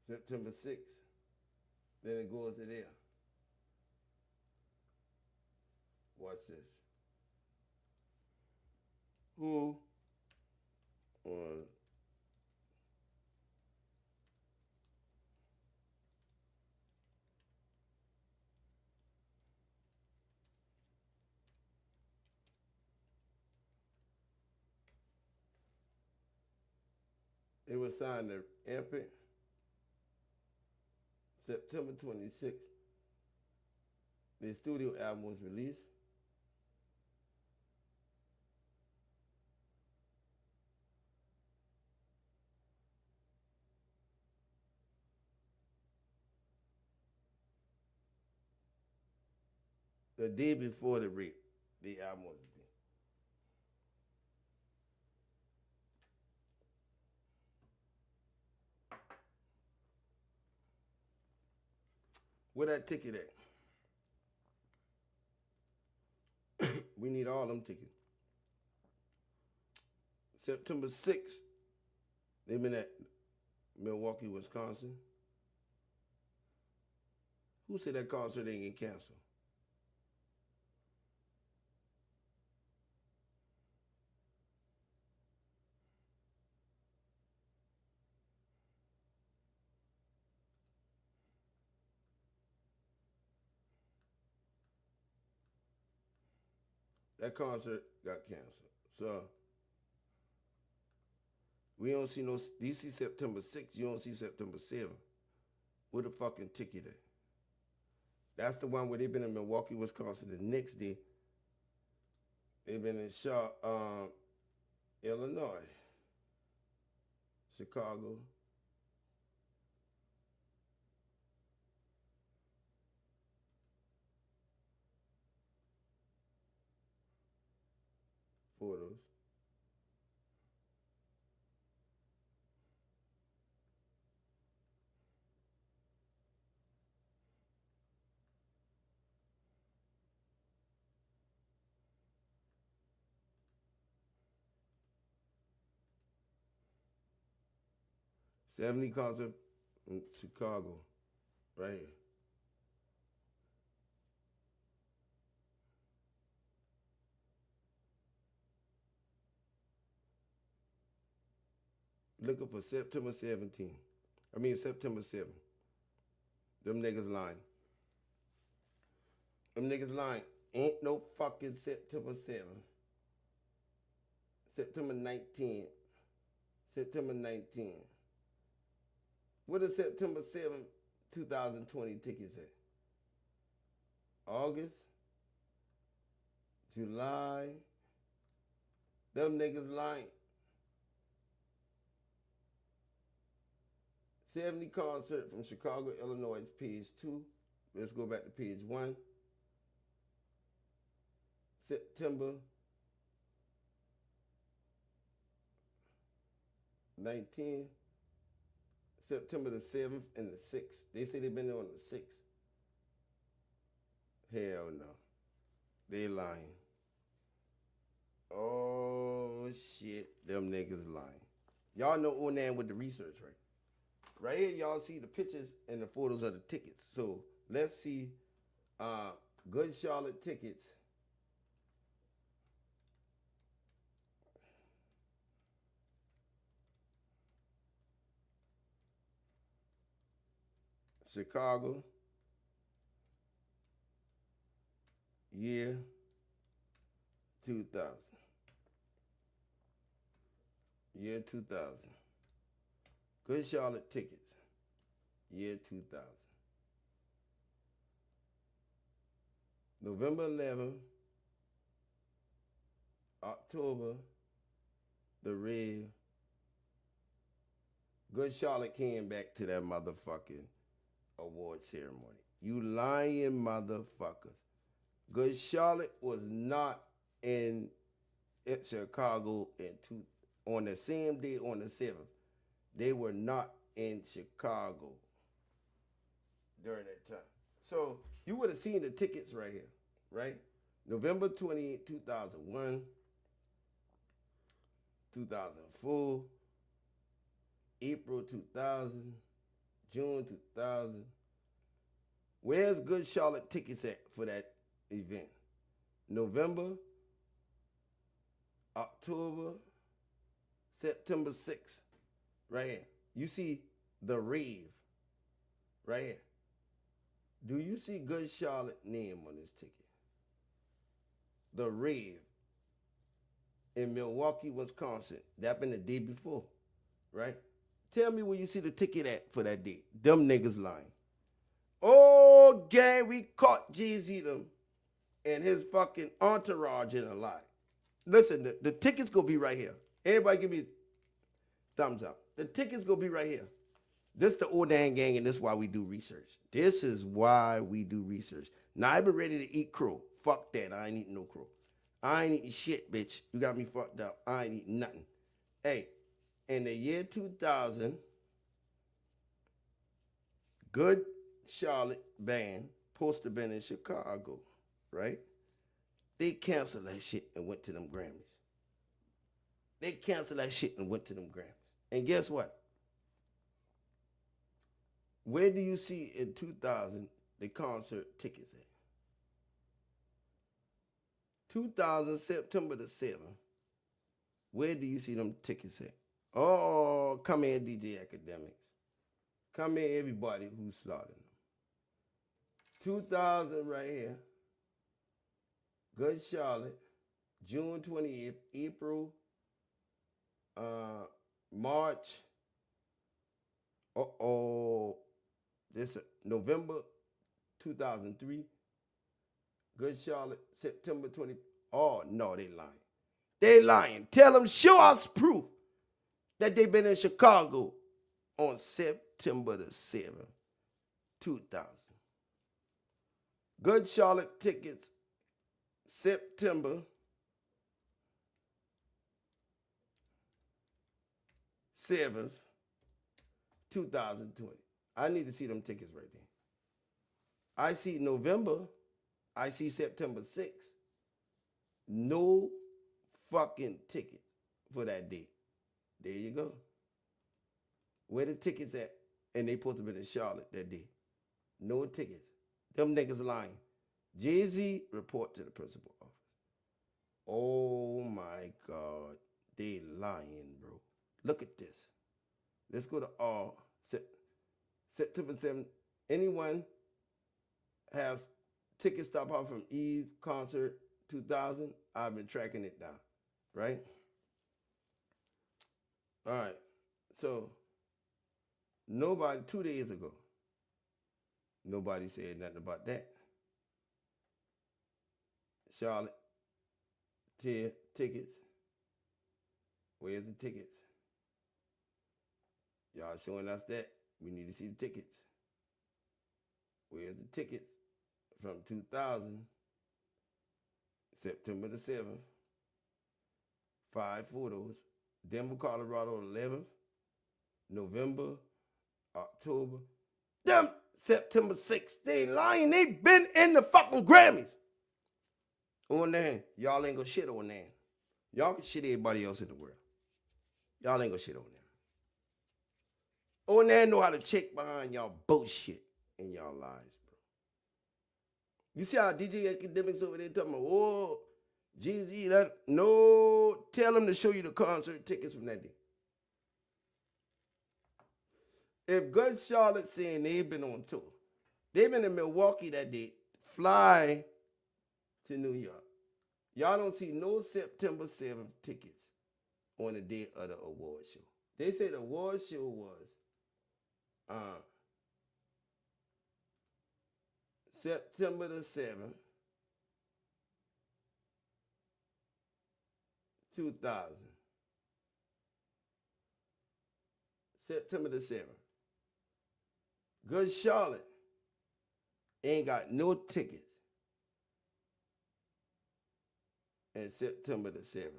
September 6th. Then it goes to there. What's this? Who on it was signed to Epic September 26th. The studio album was released. The day before the rape, the album was the day. Where that ticket at? We need all them tickets. September 6th, they've been at Milwaukee, Wisconsin. Who said that concert ain't get canceled? That concert got canceled. So we don't see no. Do you see September 6th? You don't see September 7th. Where the fucking ticket at? That's the one where they've been in Milwaukee, Wisconsin. The next day, they've been in Illinois, Chicago. Photos. '70 concert in Chicago, right here. Looking for September 17th. September 7th. Them niggas lying. Them niggas lying. Ain't no fucking September 7th. September 19th. September 19th. What is September 7th, 2020 tickets at? August? July? Them niggas lying. 70 concert from Chicago, Illinois, page 2. Let's go back to page 1. September 19th. September the 7th and the 6th. They say they've been there on the 6th. Hell no. They lying. Oh shit, them niggas lying. Y'all know Onan with the research, right? Right here, y'all see the pictures and the photos of the tickets. So let's see Good Charlotte tickets. Chicago. Year 2000. Year 2000. Good Charlotte tickets. Year 2000. November 11th. October. The Red. Good Charlotte came back to that motherfucking award ceremony. You lying motherfuckers. Good Charlotte was not in Chicago on the same day on the 7th. They were not in Chicago during that time. So you would have seen the tickets right here, right? November 28, 2001, 2004, April 2000, June 2000. Where's Good Charlotte tickets at for that event? November, October, September 6th, right here. You see the rave, right here. Do you see Good Charlotte name on this ticket? The rave in Milwaukee, Wisconsin. That been the day before, right? Tell me where you see the ticket at for that day. Them niggas lying. Oh, gang, we caught jayz them and his fucking entourage in a lie. Listen, the ticket's gonna be right here. Everybody give me a thumbs up. The ticket's gonna be right here. This the old dang gang, and this is why we do research. This is why we do research. Now, I been ready to eat crow. Fuck that. I ain't eating no crow. I ain't eating shit, bitch. You got me fucked up. I ain't eating nothing. Hey, in the year 2000, Good Charlotte band supposed to been in Chicago, right? They canceled that shit and went to them Grammys. They canceled that shit and went to them Grammys. And guess what? Where do you see in 2000 the concert tickets at? 2000, September the 7th. Where do you see them tickets at? Oh, come here, DJ Academics. Come here, everybody who's slaughtering them. 2000 right here. Good Charlotte. June 28th, April, March. This November 2003. Good Charlotte, September 20. Oh, no, they lying. They lying. Tell them, show us proof that they been in Chicago on September the 7th, 2000. Good Charlotte tickets, September 7th, 2020. I need to see them tickets right there. I see November. I see September 6th. No fucking tickets for that day. There you go. Where the tickets at? And they supposed to be in Charlotte that day. No tickets. Them niggas lying. jayz report to the principal office. Oh my God. They lying, bro. Look at this. Let's go to September 7th. Anyone has tickets stop out from Eve concert 2000? I've been tracking it down, right? All right. So nobody, 2 days ago, nobody said nothing about that. Charlotte, tickets. Where's the tickets? Y'all showing us that. We need to see the tickets. Where's the tickets? From 2000, September the 7th. 5 photos. Denver, Colorado, 11th. November, October. Them September 6th. They lying. They been in the fucking Grammys. On there. Y'all ain't gonna shit on there. Y'all can shit everybody else in the world. Y'all ain't gonna shit on there. On there know how to check behind y'all bullshit and y'all lies, bro. You see how DJ Academics over there talking about, oh, jayz, that. No, tell them to show you the concert tickets from that day. If Good Charlotte saying they've been on tour, they've been in Milwaukee that day, fly to New York. Y'all don't see no September 7th tickets on the day of the award show. They say the award show was September the 7th, 2000. September the 7th. Good Charlotte ain't got no tickets. And September the 7th.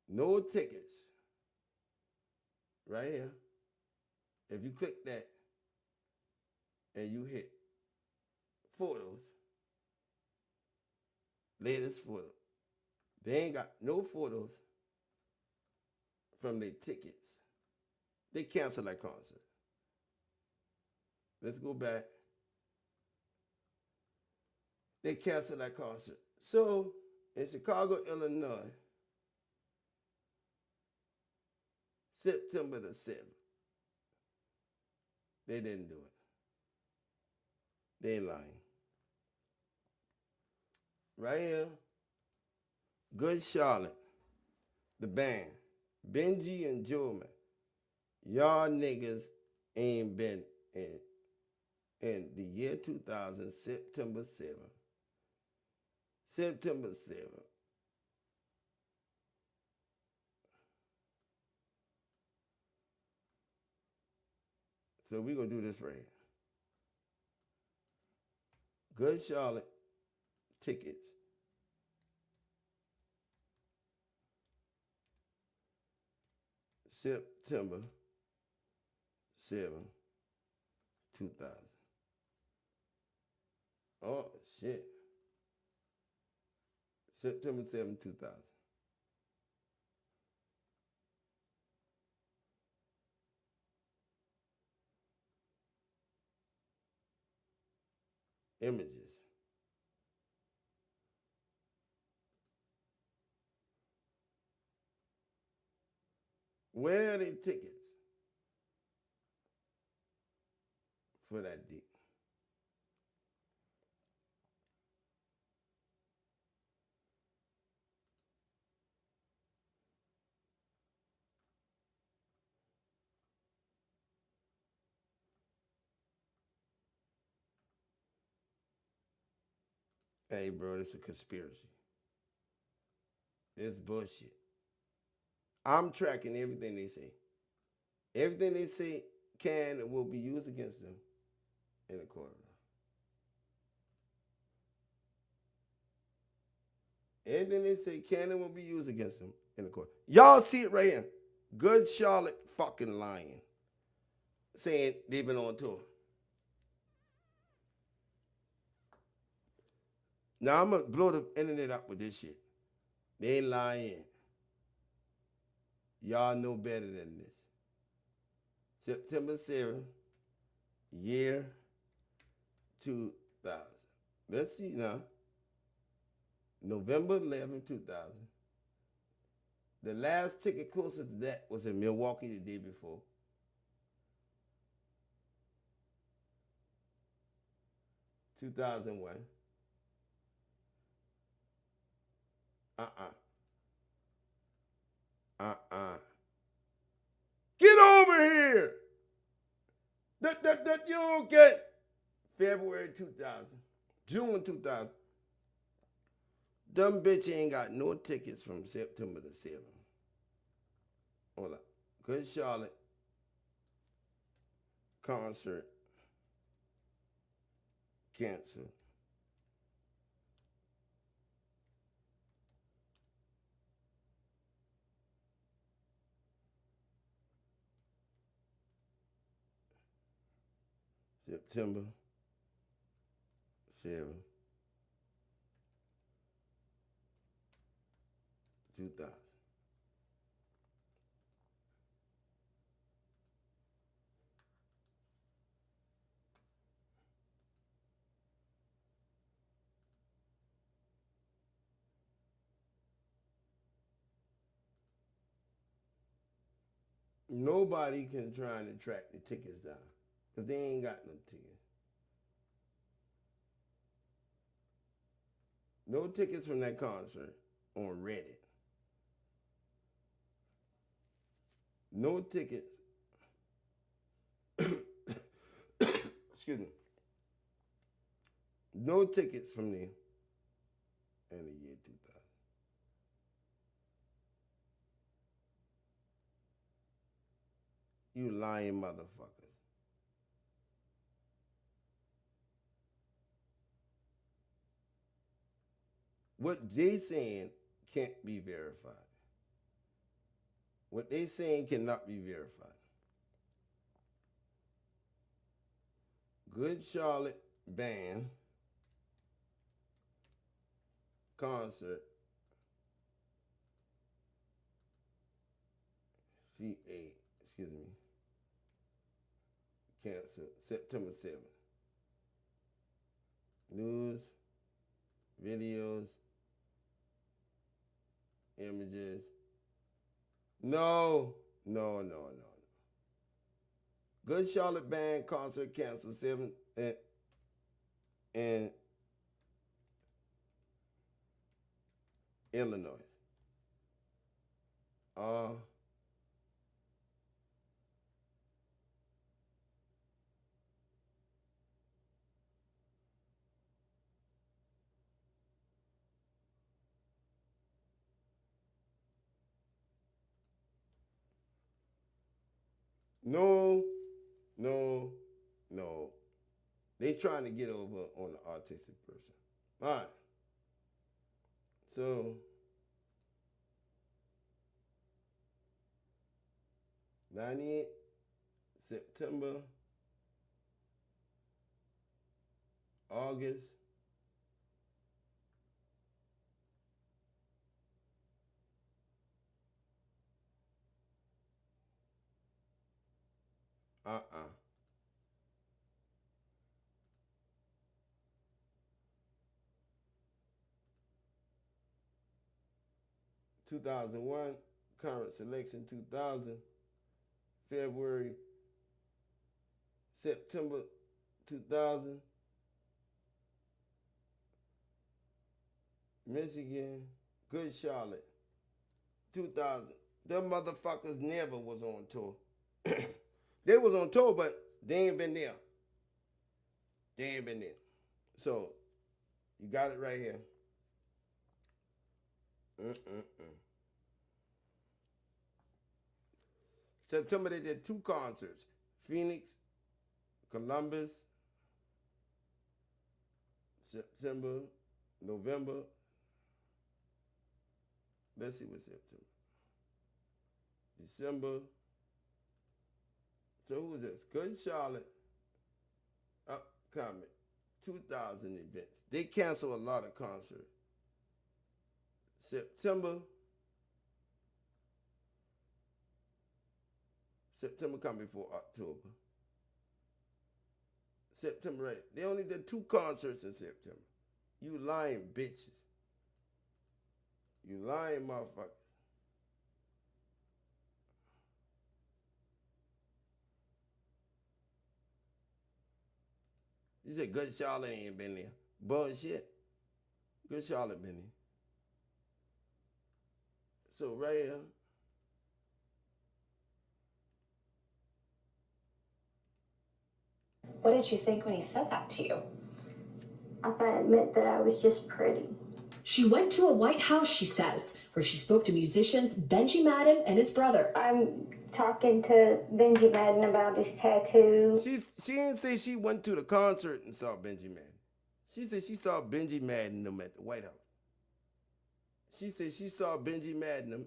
No tickets. Right here. If you click that and you hit photos, latest photo, they ain't got no photos from their tickets. They canceled that concert. Let's go back. they canceled that concert. So in Chicago, Illinois, September the 7th, they didn't do it. They ain't lying. Right here, Good Charlotte, the band, Benji and Jorman, y'all niggas ain't been in the year 2000, September 7th. September 7th. So we're going to do this right here. Good Charlotte tickets. September 7, 2000. Oh, shit. September 7, 2000. Images. Where are the tickets for that dick? Hey, bro, it's a conspiracy. It's bullshit. I'm tracking everything they say. Everything they say can and will be used against them in the court of law. Everything they say can and will be used against them in the court. Y'all see it right here. Good Charlotte fucking lying. Saying they've been on tour. Now I'm going to blow the internet up with this shit. They ain't lying. Y'all know better than this. September 7th, year 2000. Let's see now. November 11, 2000. The last ticket closest to that was in Milwaukee the day before. (2001). Get over here! That you don't get. February 2000. June 2000. Dumb bitch ain't got no tickets from September the 7th. Hold up. Good Charlotte concert canceled. September 7, 2000. Nobody can try and track the tickets down because they ain't got no tickets. No tickets from that concert on Reddit. No tickets. Excuse me. No tickets from them in the year 2000. You lying motherfuckers. What they saying can't be verified. What they saying cannot be verified. Good Charlotte band concert excuse me, canceled September 7th. News videos, images. No. Good Charlotte band concert canceled 7 in Illinois. No. They trying to get over on the autistic person. All right. So, 98, September, August, uh-uh. 2001, current selection 2000, February, September 2000, Michigan, Good Charlotte 2000. Them motherfuckers never was on tour. They was on tour, but they ain't been there. So, you got it right here. September, they did 2 concerts. Phoenix, Columbus, September, November. Let's see what's September. December. So who is this? Good Charlotte. Comment. 2,000 events. They cancel a lot of concerts. September come before October. September, right? They only did 2 concerts in September. You lying bitches. You lying motherfuckers. You said Good Charlotte ain't been there. Bullshit. Good Charlotte been there. So right here. What did you think when he said that to you? I thought it meant that I was just pretty. She went to a White House, she says, where she spoke to musicians Benji Madden and his brother. I'm talking to Benji Madden about his tattoo. She didn't say she went to the concert and saw Benji Madden. She said she saw Benji Madden them at the White House. She said she saw Benji Madden them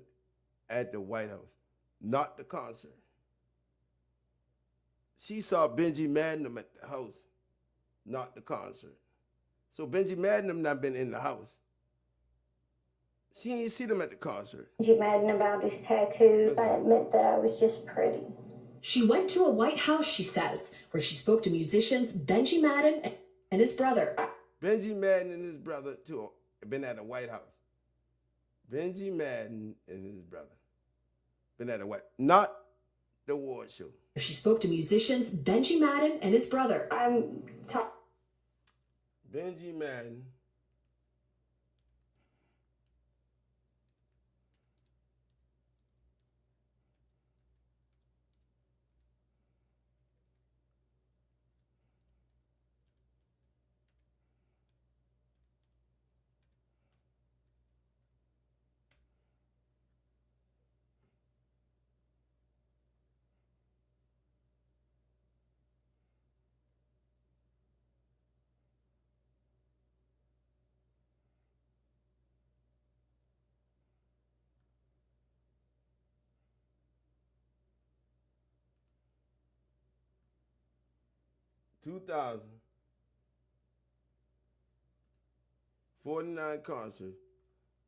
at the White House, not the concert. She saw Benji Madden them at the house, not the concert. So Benji Madden them not been in the house. She ain't see them at the concert. Benji Madden about his tattoo. I thought it meant that I was just pretty. She went to a White House, she says, where she spoke to musicians Benji Madden and his brother. Benji Madden and his brother too been at the White House. Benji Madden and his brother been at the White, not the award show. She spoke to musicians Benji Madden and his brother. Benji Madden. $2,049 concerts,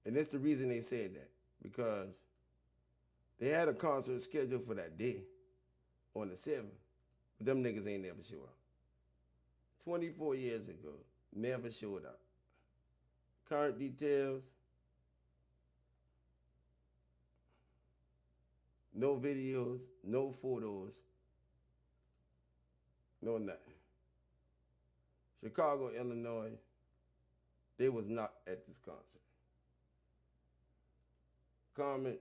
and that's the reason they said that, because they had a concert scheduled for that day on the 7th, but them niggas ain't never show up. 24 years ago, never showed up. Current details. No videos, no photos, no nothing. Chicago, Illinois, they was not at this concert. Comments?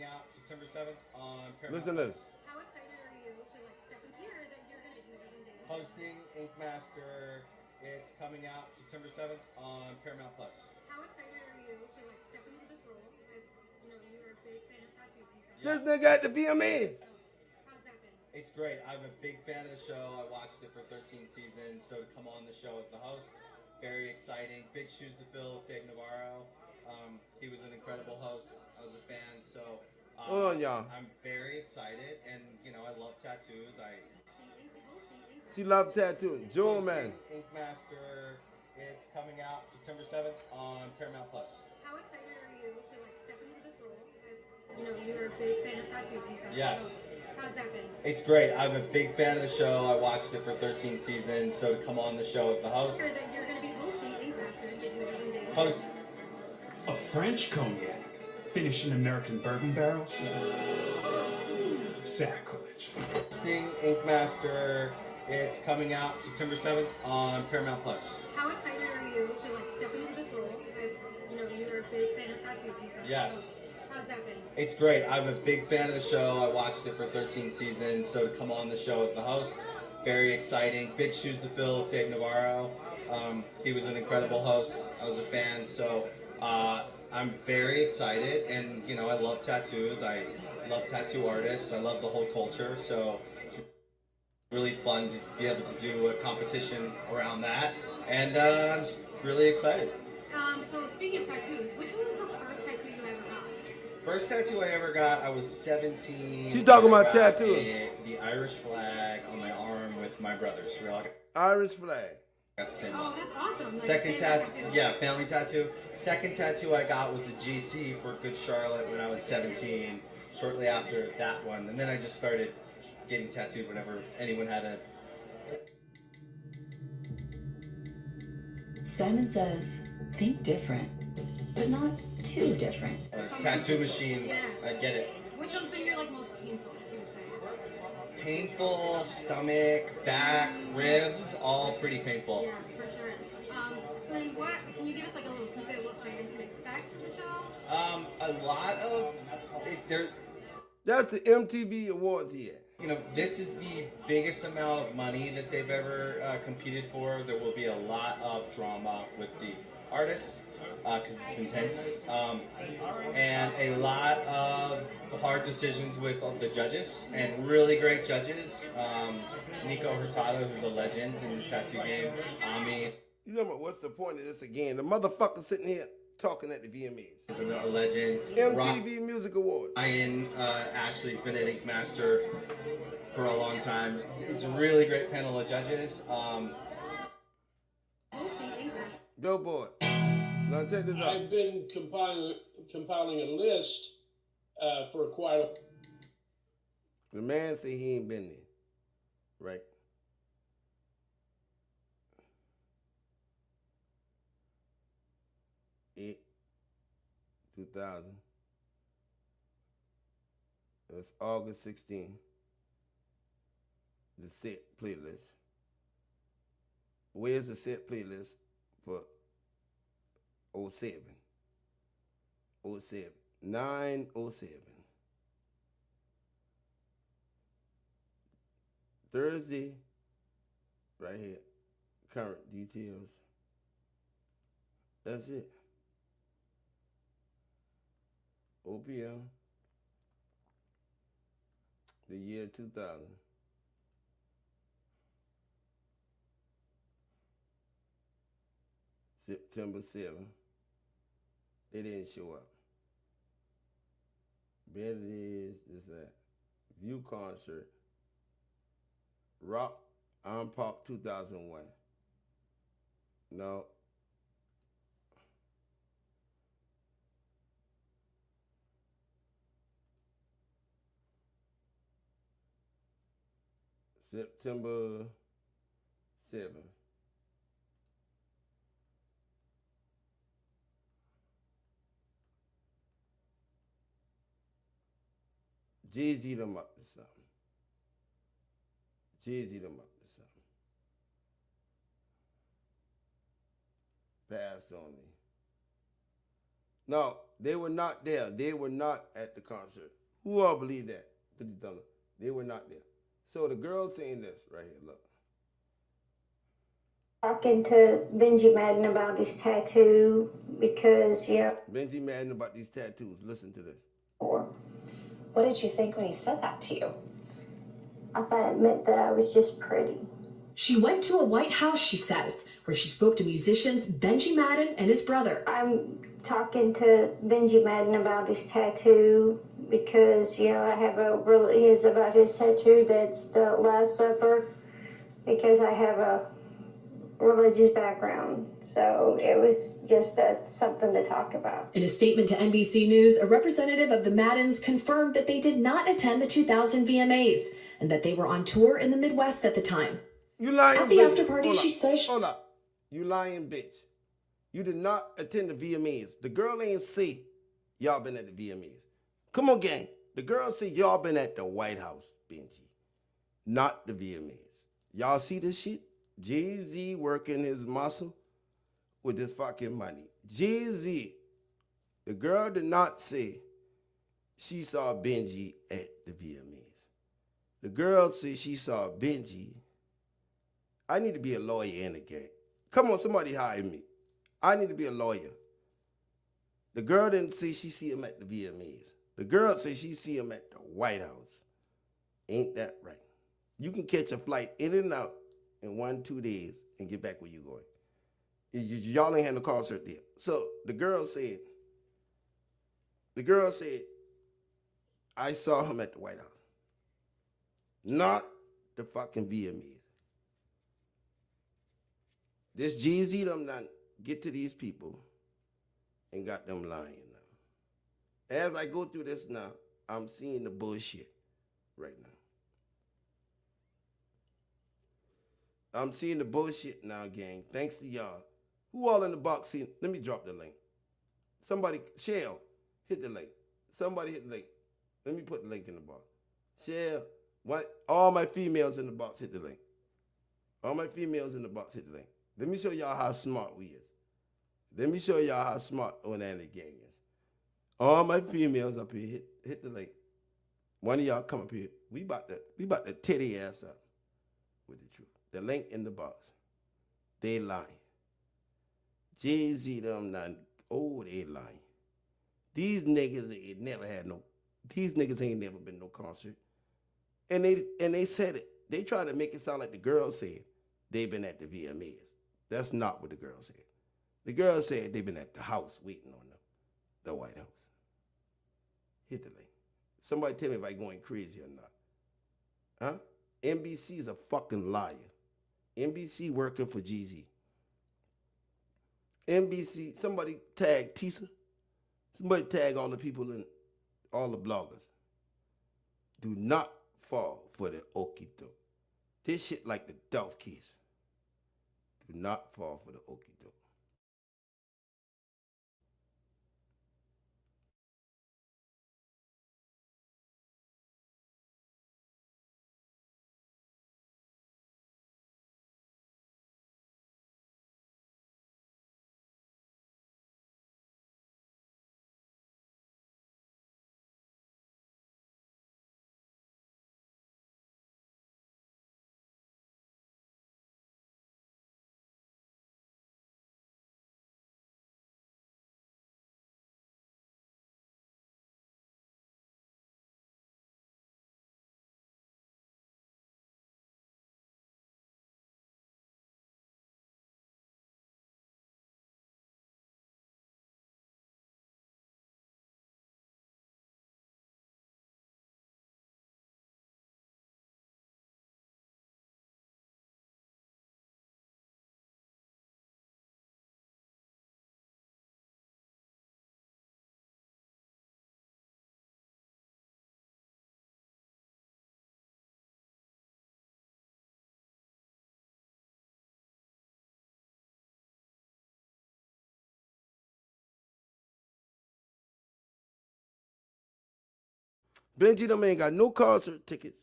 Out September 7th on Paramount+. Listen to this. How excited are you to like step in here that you're gonna do it one day? Hosting Ink Master. It's coming out September 7th on Paramount+. How excited are you to like step into this role as you know you're a big fan of tattoos and stuff? This nigga at the VMAs. How's that been? It's great. I'm a big fan of the show. I watched it for 13 seasons, so to come on the show as the host, very exciting. Big shoes to fill with Dave Navarro. He was an incredible host. I was a fan, so Hold on, y'all. I'm very excited, and you know I love tattoos. She loved tattooing. Joel, man. Ink Master. It's coming out September 7th on Paramount+. How excited are you to like step into this role as you know you're a big fan of tattoos and stuff? Yes. How's that been? It's great. I'm a big fan of the show. I watched it for 13 seasons, so to come on the show as the host. Sure that you're gonna be hosting Ink Masters that you one day. Host. A French cognac finished in American bourbon barrels? Sacrilege. Hosting Ink Master. It's coming out September 7th on Paramount+. How excited are you to like step into this role as you know you're a big fan of tattoos and stuff? Yes. How's that been? It's great. I'm a big fan of the show. I watched it for 13 seasons, so to come on the show as the host, very exciting. Big shoes to fill with Dave Navarro. He was an incredible host. I was a fan, so I'm very excited. And you know, I love tattoos. I love tattoo artists. I love the whole culture. So it's really fun to be able to do a competition around that. And I'm just really excited. So speaking of tattoos, which one was the first tattoo you ever got? First tattoo I ever got, I was 17. She talking about I got tattoos. The Irish flag on my arm with my brothers. We all Irish flag. got the same Oh, one. that's awesome. Like, Second family tattoo, yeah, family tattoo. Second tattoo I got was a GC for Good Charlotte when I was 17. Shortly after that one, and then I just started getting tattooed whenever anyone had a. Simon says, think different, but not too different. Tattoo machine. Yeah. I get it. Which one's been your like most painful? You would say. Painful, stomach, back, ribs, all pretty painful. Yeah, for sure. So then, what can you give us like a little snippet of what fans can expect from the show? A lot of there's. That's the MTV Awards here. You know, this is the biggest amount of money that they've ever competed for. There will be a lot of drama with the artists because it's intense, and a lot of hard decisions with the judges, and really great judges. Nico Hurtado, who's a legend in the tattoo game. Ami. You know what? What's the point of this again? The motherfucker sitting here talking at the VMAs. Is a legend. MTV Music Awards. Ryan Ashley's been at Ink Master for a long time. It's a really great panel of judges. Billboard. Now check this out. I've been compiling a list for quite a. The man say he ain't been there, right? It 2000. It's August 16. The set playlist. Where's the set playlist for 07? 07. 9/07. Thursday, right here. Current details. That's it. OPM. The year 2000. September 7th. They didn't show up. Bed is that. View concert. Rock on Park 2001. No. September 7th. Jay-Z them up to something. Jay-Z them up to something. Passed on me. No, they were not there. They were not at the concert. Who all believe that? Put your thumb up. They were not there. So the girl saying this right here, look. Talking to Benji Madden about his tattoo because, you know. Benji Madden about these tattoos. Listen to this. What did you think when he said that to you? I thought it meant that I was just pretty. She went to a White House, she says, where she spoke to musicians Benji Madden and his brother. I'm talking to Benji Madden about his tattoo because, you know, I have a really is about his tattoo that's the Last Supper because I have a religious background. So it was just something to talk about. In a statement to NBC News, a representative of the Maddens confirmed that they did not attend the 2000 VMAs and that they were on tour in the Midwest at the time. You lying At the bitch. after party, Hold she up. says... Hold up. You lying bitch. You did not attend the VMAs. The girl ain't say y'all been at the VMAs. Come on, gang. The girl said y'all been at the White House, Benji. Not the VMAs. Y'all see this shit? Jay-Z working his muscle with this fucking money. Jay-Z. The girl did not say she saw Benji at the VMAs. The girl said she saw Benji. I need to be a lawyer in the game. Come on, somebody hire me. I need to be a lawyer. The girl didn't say she see him at the VMAs. The girl said she see him at the White House. Ain't that right? You can catch a flight in and out in 1-2 days and get back where you going. Y'all ain't had no concert there. So the girl said, I saw him at the White House. Not the fucking VMAs. This Jay-Z them not get to these people and got them lying now. As I go through this now, I'm seeing the bullshit right now. I'm seeing the bullshit now, gang. Thanks to y'all. Who all in the box? Let me drop the link. Somebody, Shell, hit the link. Somebody hit the link. Let me put the link in the box. Shell, all my females in the box hit the link. All my females in the box hit the link. Let me show y'all how smart we is. Let me show y'all how smart Onani gang is. All my females up here, hit the link. One of y'all come up here. We about to tear their ass up with the truth. The link in the box. They lying. Jay-Z them not. Oh, they lying. These niggas ain't never had no. These niggas ain't never been no concert. And they said it. They tried to make it sound like the girl said they been at the VMAs. That's not what the girl said. The girl said they've been at the house waiting on them. The White House. Hit the link. Somebody tell me if I'm going crazy or not. Huh? NBC's a fucking liar. NBC working for Jay-Z. NBC, somebody tag Tisa. Somebody tag all the people and all the bloggers. Do not fall for the okito. This shit like the Dolph case. Do not fall for the okito. Benji them ain't got no concert tickets,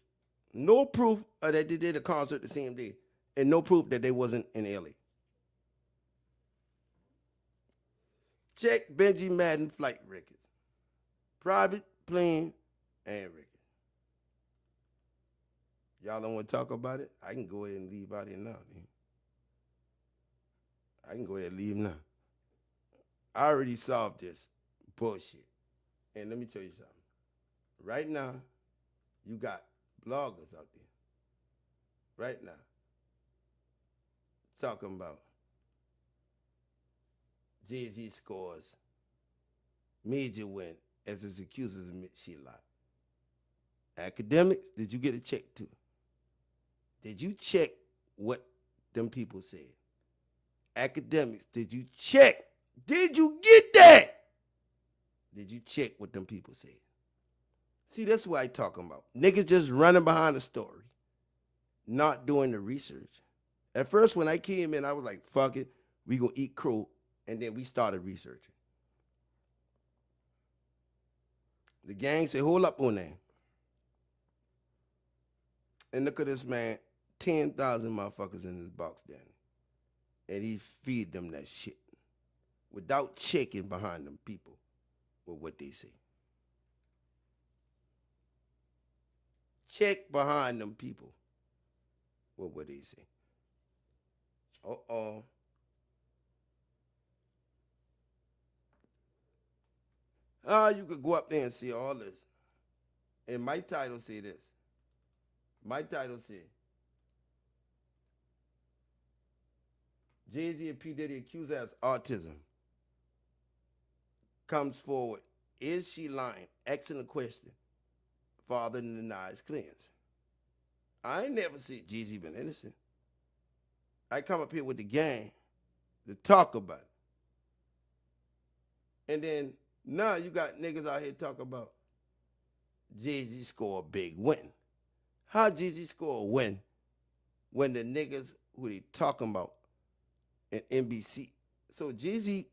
no proof that they did a concert the same day, and no proof that they wasn't in LA. Check Benji Madden flight records. Private, plane, and record. Y'all don't want to talk about it? I can go ahead and leave out here now. Man. I can go ahead and leave now. I already solved this bullshit. And let me tell you something. Right now, you got bloggers out there. Right now. Talking about jayz scores major win as his accusers admit she lied. Academics, did you get a check too? Did you check what them people said? Academics, did you check? Did you get that? Did you check what them people said? See, that's what I talking about. Niggas just running behind the story, not doing the research. At first, when I came in, I was like, fuck it, we gonna eat crow, and then we started researching. The gang said, hold up on that. And look at this man, 10,000 motherfuckers in this box down. And he feed them that shit without checking behind them people with what they say. Check behind them people with what they say. Uh-oh. You could go up there and see all this. And my title say this. My title said, jayz and pdiddy accused as autism. Comes forward. Is she lying? Excellent question. Father denies claims. I ain't never seen jayz been innocent. I come up here with the gang to talk about it. And then now you got niggas out here talking about jayz score a big win. How jayz score a win when the niggas who they talking about in NBC? So jayz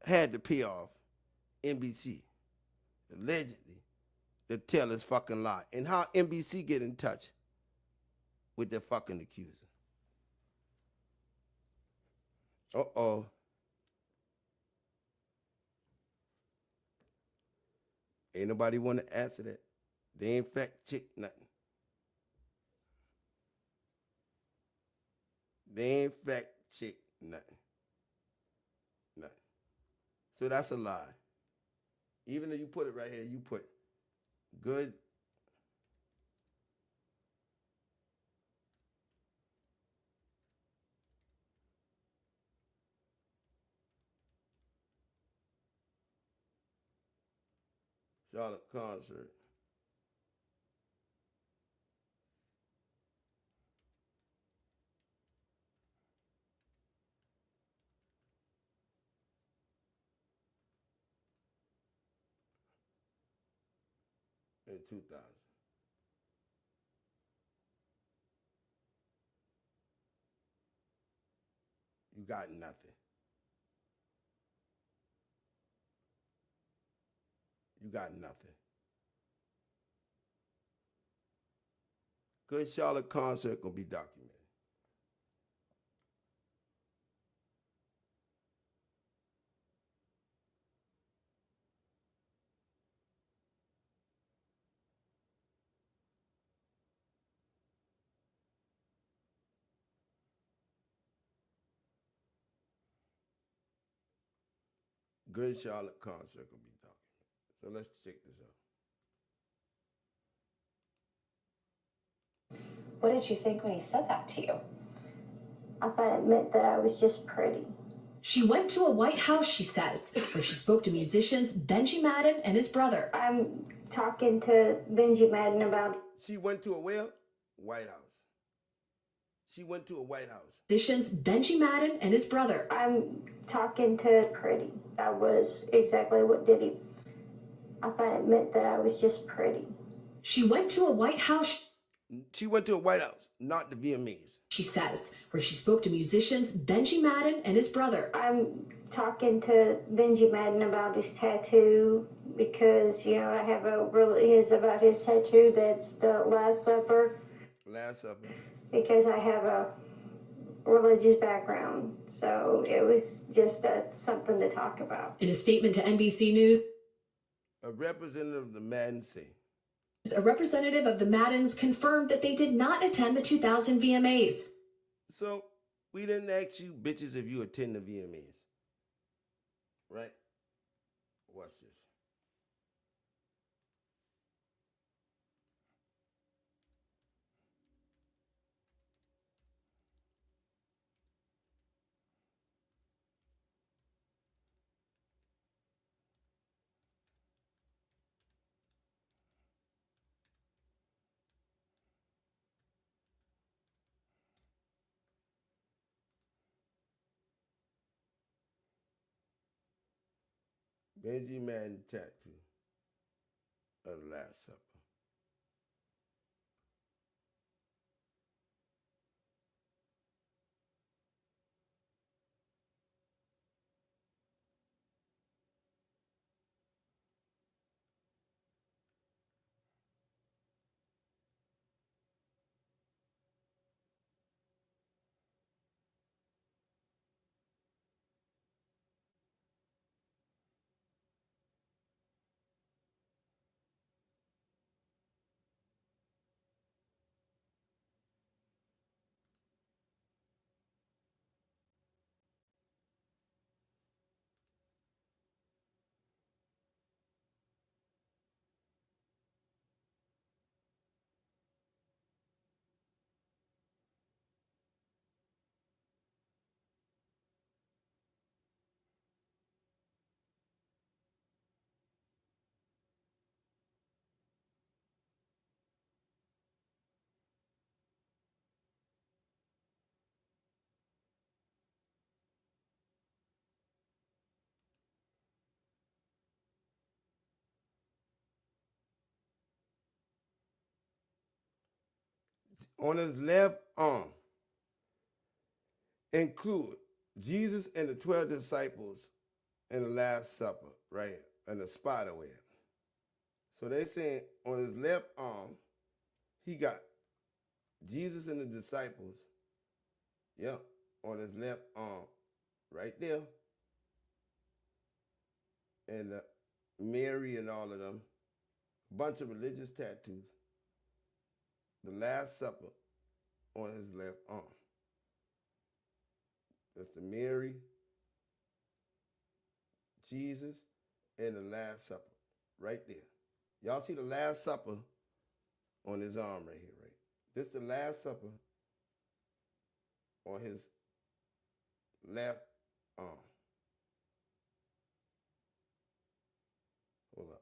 had to pay off NBC, allegedly, to tell his fucking lie. And how NBC get in touch with the fucking accuser. Uh-oh. Ain't nobody want to answer that. They ain't fact check nothing. They ain't fact check nothing. Nothing. So that's a lie. Even though you put it right here, you put good. Charlotte concert. In 2000. You got nothing. You got nothing. Good Charlotte concert gonna be documented. Good Charlotte concert gonna be documented. So let's check this out. What did you think when he said that to you? I thought it meant that I was just pretty. She went to a White House, she says, where she spoke to musicians Benji Madden and his brother. I'm talking to Benji Madden about... She went to a where? White House. She went to a White House. Musicians Benji Madden and his brother. I'm talking to pretty. I was exactly what Diddy. I thought it meant that I was just pretty. She went to a White House. She went to a White House, not the VMAs. She says, where she spoke to musicians Benji Madden and his brother. I'm talking to Benji Madden about his tattoo because, you know, I have a really is about his tattoo that's the Last Supper. Last Supper. Because I have a religious background. So it was just something to talk about. In a statement to NBC News, a representative of the Madden say. A representative of the Maddens confirmed that they did not attend the 2000 VMAs. So we didn't ask you bitches if you attend the VMAs. Right? Watch this. Benji Madden tattoo of the Last Supper. On his left arm include Jesus and the 12 disciples in the Last Supper, right? And the spider web. So they saying on his left arm, he got Jesus and the disciples, yep, on his left arm, right there. And Mary and all of them, a bunch of religious tattoos. The Last Supper on his left arm. That's the Mary, Jesus, and the Last Supper, right there. Y'all see the Last Supper on his arm right here, right? This is the Last Supper on his left arm. Hold up.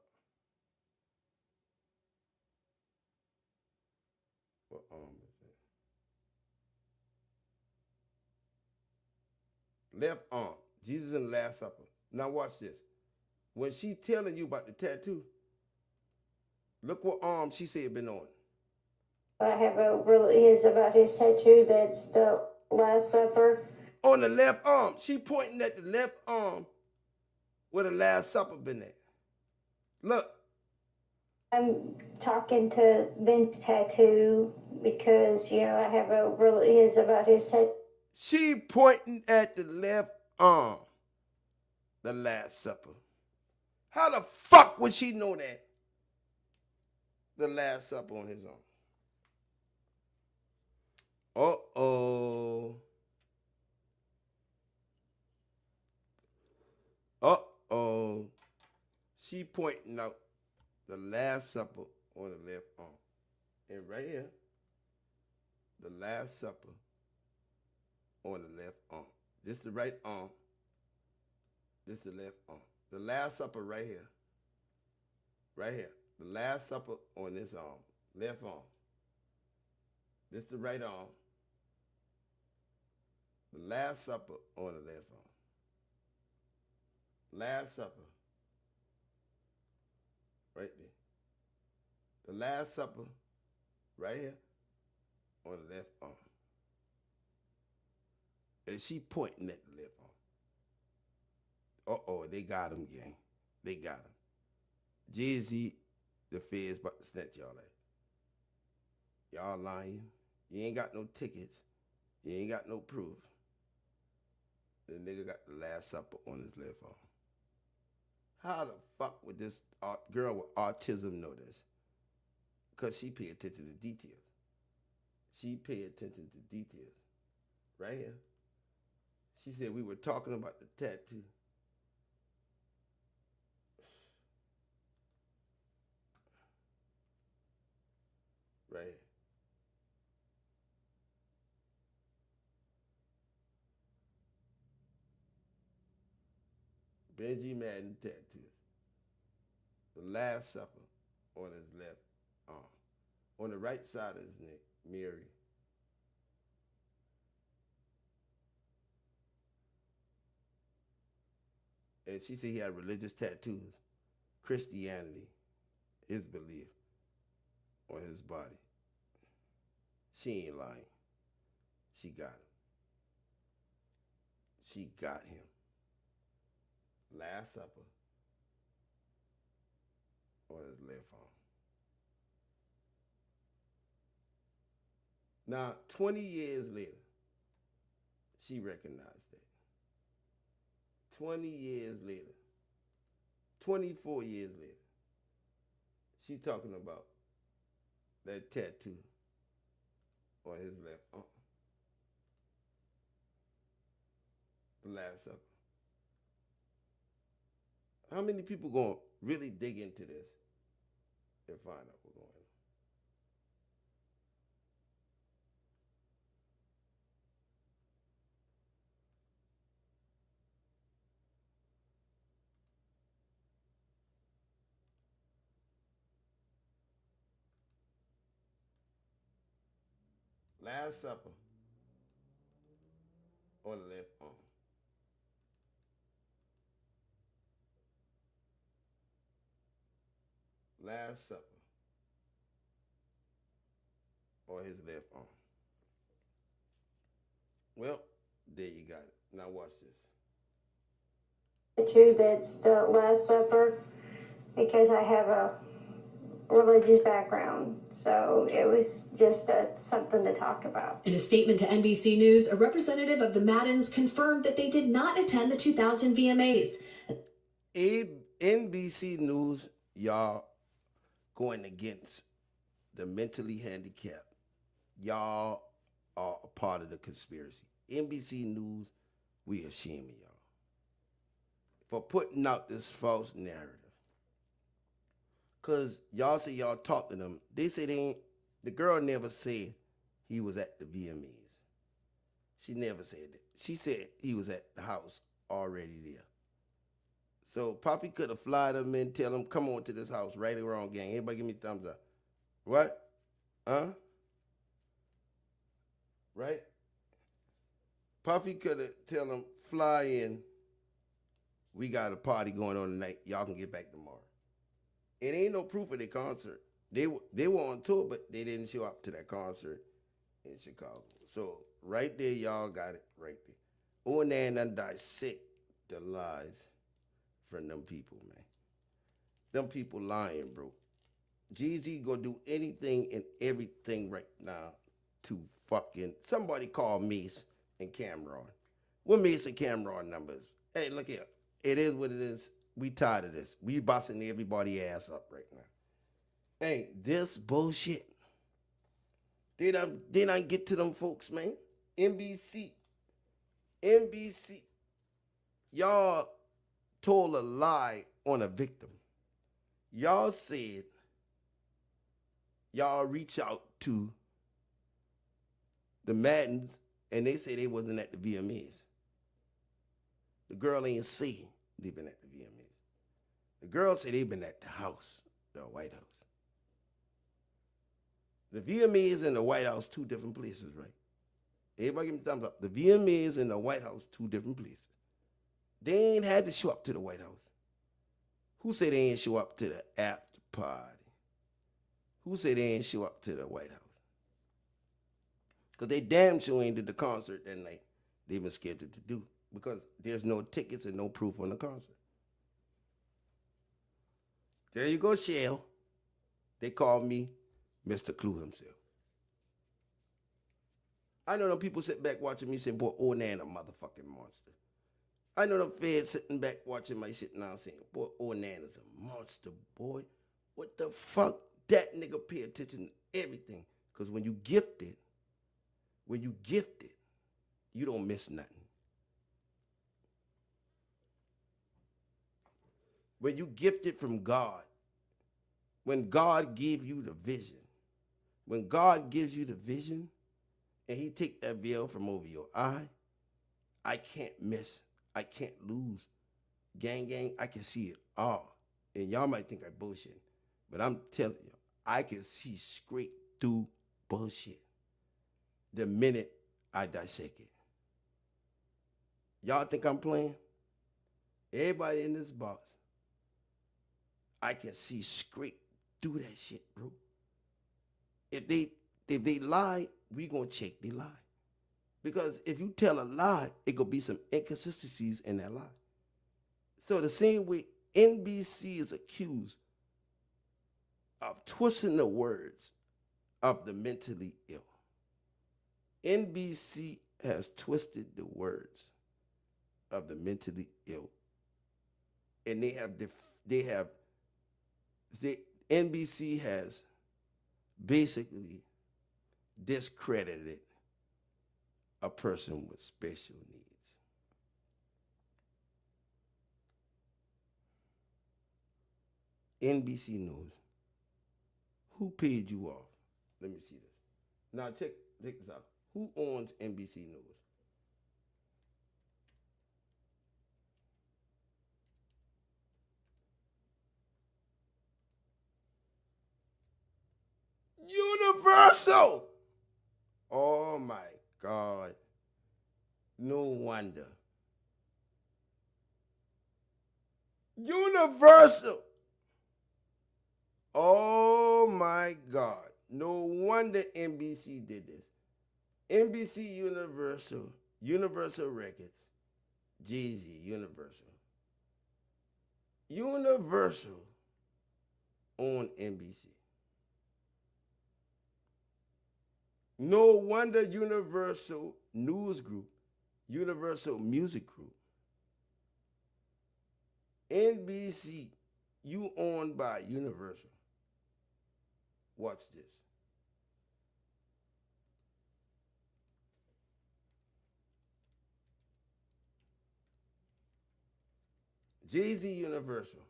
What arm is that? Left arm. Jesus in the Last Supper. Now watch this. When she telling you about the tattoo, look what arm she said been on. I have a really is about his tattoo that's the Last Supper. On the left arm. She pointing at the left arm where the Last Supper been at. Look. I'm talking to Ben's tattoo because, you know, I have a really is about his tattoo. She pointing at the left arm, the Last Supper. How the fuck would she know that? The Last Supper on his arm. Uh-oh. Uh-oh. She pointing out the Last Supper on the left arm. And right here, the Last Supper on the left arm. This the right arm. This the left arm. The Last Supper right here. Right here. The Last Supper on this arm. Left arm. This the right arm. The Last Supper on the left arm. Last Supper. Right there. The Last Supper right here on the left arm. And she pointing at the left arm. Uh-oh, they got him, gang. They got him. Jay-Z, the feds about to snatch y'all at. Y'all lying. You ain't got no tickets. You ain't got no proof. The nigga got the Last Supper on his left arm. How the fuck would this girl with autism know this? Because she pay attention to details. She pay attention to details. Right here. She said we were talking about the tattoo. Right here. Benji Madden tattoo. The Last Supper on his left arm. On the right side of his neck, Mary. And she said he had religious tattoos. Christianity, his belief, on his body. She ain't lying. She got him. She got him. Last Supper on his left arm. Now, 20 years later, she recognized that. 20 years later, 24 years later, she talking about that tattoo on his left arm. The Last Supper. How many people gonna really dig into this and find out what's going on? Last Supper on the left arm. Last Supper on his left arm. Well, there you got it. Now watch this. Too, that's the Last Supper, because I have a religious background, so it was just something to talk about. In a statement to NBC News, a representative of the Maddens confirmed that they did not attend the 2000 VMAs. NBC News, y'all going against the mentally handicapped. Y'all are a part of the conspiracy. NBC News, we ashamed of y'all for putting out this false narrative. Because y'all say y'all talked to them. They say they ain't, the girl never said he was at the VMAs. She never said that. She said he was at the house already there. So Poppy could have flied him and tell him, come on to this house, right or wrong, gang. Everybody give me a thumbs up. What? Huh? Right? Puffy could have tell him, fly in. We got a party going on tonight. Y'all can get back tomorrow. It ain't no proof of their concert. They were on tour, but they didn't show up to that concert in Chicago. So right there, y'all got it right there. Oh, and then done dissect the lies from them people, man. Them people lying, bro. Jay-Z gonna do anything and everything right now to fucking... Somebody call Mace and Cameron. What Mace and Cameron numbers? Hey, look here. It is what it is. We tired of this. We busting everybody ass up right now. Ain't this bullshit? They done get to them folks, man. NBC. Y'all told a lie on a victim. Y'all said y'all reach out to the Maddens and they say they wasn't at the VMAs. The girl ain't say they been at the VMAs. The girl said they been at the house, the White House. The VMAs and the White House, two different places, right? Everybody give me thumbs up. The VMAs and the White House, two different places. They ain't had to show up to the White House. Who said they ain't show up to the after party? Who said they ain't show up to the White House? Because they damn sure ain't did the concert that night they been scheduled to do. because there's no tickets and no proof on the concert. There you go, Shell. They call me Mr. Clue himself. I know them people sitting back watching me saying, boy, old Nan a motherfucking monster. I know them feds sitting back watching my shit now saying, boy, old Nan is a monster, boy. What the fuck? That nigga pay attention to everything. Because when you gifted, you don't miss nothing. When you gifted from God, when God gave you the vision, when God gives you the vision and he take that veil from over your eye, I can't miss, I can't lose. Gang, I can see it all. And y'all might think I bullshit, but I'm telling you, I can see straight through bullshit the minute I dissect it. Y'all think I'm playing? Everybody in this box, I can see straight through that shit, bro. If they lie, we gonna check they lie. Because if you tell a lie, it gonna be some inconsistencies in that lie. So the same way NBC is accused of twisting the words of the mentally ill. NBC has twisted the words of the mentally ill. And NBC has basically discredited a person with special needs. NBC News. Who paid you off? Let me see this. Now check this out. Who owns NBC News? Universal. Oh my God. No wonder. Universal. Oh my God. No wonder NBC did this. NBC Universal, Universal Records, jayz, Universal. Universal on NBC. No wonder Universal News Group, Universal Music Group, NBC, you owned by Universal. Watch this. jayz Universal.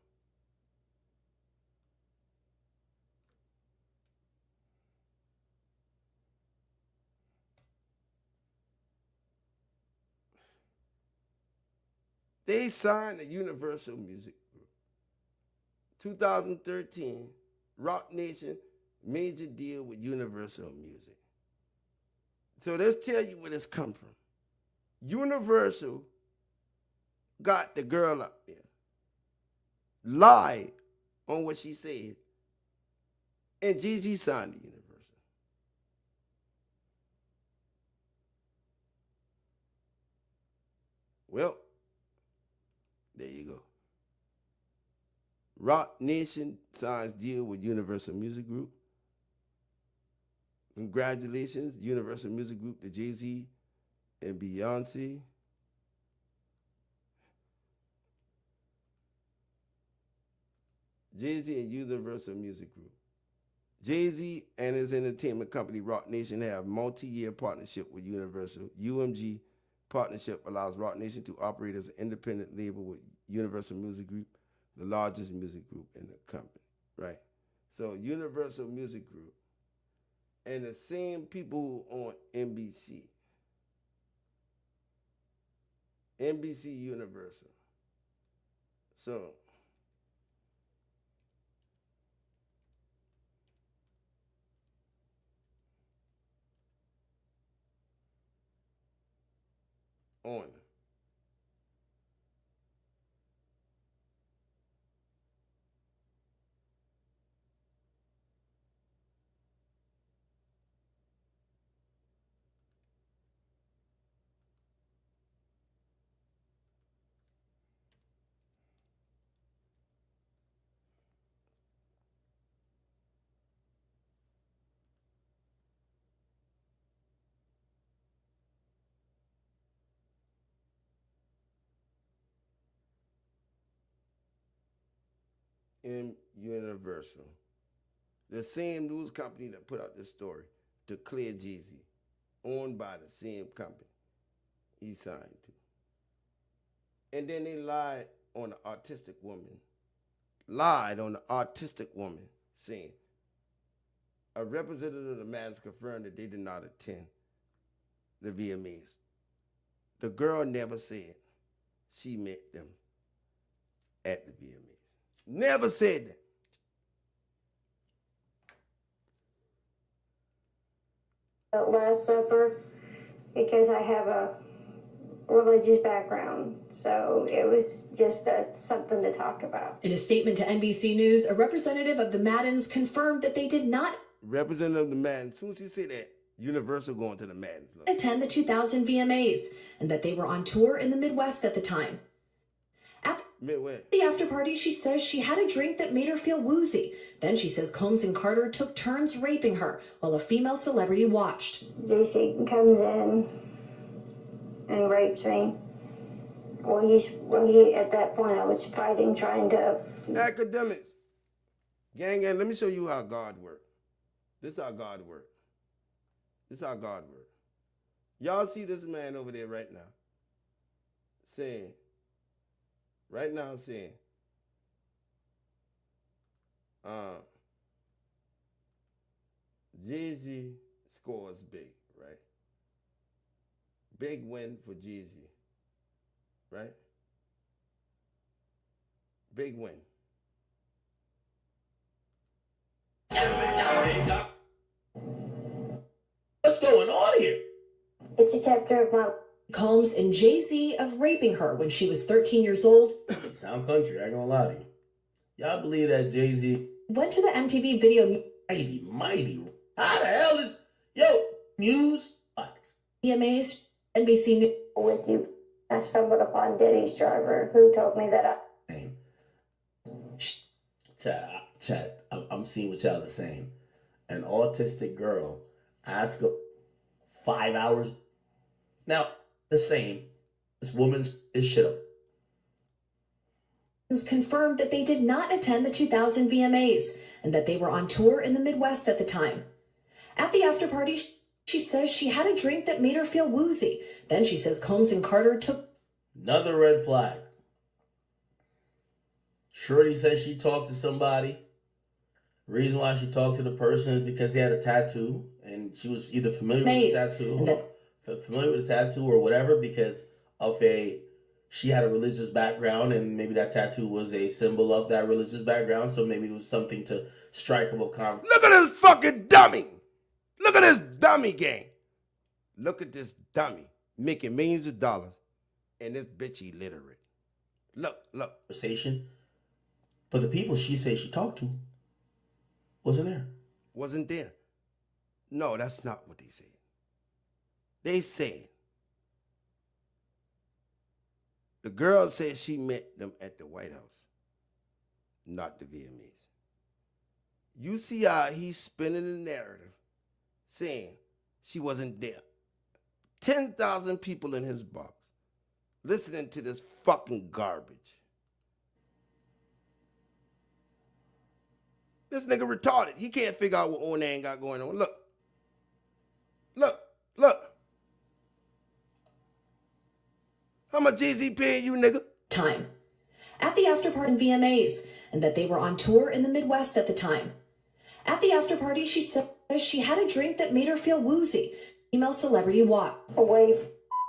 They signed a Universal Music Group. 2013, Rock Nation major deal with Universal Music. So let's tell you where this come from. Universal got the girl up there, lied on what she said, and jayz signed the Universal. Well, there you go. Rock Nation signs deal with Universal Music Group. Congratulations, Universal Music Group, to jayz and Beyonce. jayz and Universal Music Group. jayz and his entertainment company, Rock Nation, have multi-year partnership with Universal. UMG partnership allows Rock Nation to operate as an independent label with Universal Music Group, the largest music group in the company, right? So Universal Music Group and the same people on NBC. NBC Universal. So on. Universal, the same news company that put out this story to clear jayz, owned by the same company he signed to. And then they lied on the autistic woman, saying a representative of the Madden's confirmed that they did not attend the VMAs. The girl never said she met them at the VMAs. Never said that. Last Supper because I have a religious background, so it was just something to talk about. In a statement to NBC News, a representative of the Maddens confirmed that they did not Representative of the Madden, as soon as she said that, Universal going to the Madden. attend the 2000 VMAs and that they were on tour in the Midwest at the time. At the after party, she says she had a drink that made her feel woozy. Then she says Combs and Carter took turns raping her while a female celebrity watched. JC comes in and rapes me. Well, he at that point I was fighting, trying to. Academics. Gang, let me show you how God works. This is how God works. Y'all see this man over there right now saying, jayz scores big, right? Big win for jayz, right? Big win. What's going on here? It's a chapter of my Combs and jayz of raping her when she was 13 years old. Sound country, I ain't gonna lie to you. Y'all believe that jayz Went to the MTV video mighty. How the hell is news? VMAs, NBC News. With you, I stumbled upon Diddy's driver who told me that Chat, I'm seeing what y'all are saying. An autistic girl asked 5 hours. Now, the same. This woman's is shit up. Confirmed that they did not attend the 2000 VMAs and that they were on tour in the Midwest at the time. At the after party, she says she had a drink that made her feel woozy. Then she says Combs and Carter took Another red flag. Shorty says she talked to somebody. Reason why she talked to the person is because he had a tattoo and she was either familiar with the tattoo or whatever because she had a religious background and maybe that tattoo was a symbol of that religious background, so maybe it was something to strike up a conversation. Look at this fucking dummy. Look at this dummy gang. Look at this dummy making millions of dollars and this bitch illiterate. Look. Conversation. But the people she said she talked to wasn't there. No, that's not what they said. They said the girl said she met them at the White House, not the VMAs. You see how he's spinning the narrative, saying she wasn't there. 10,000 people in his box listening to this fucking garbage. This nigga retarded. He can't figure out what Onan got going on. Look. How much jayz paying you, nigga? Time. At the after party VMAs and that they were on tour in the Midwest at the time. At the after party, she says she had a drink that made her feel woozy. Female celebrity walked away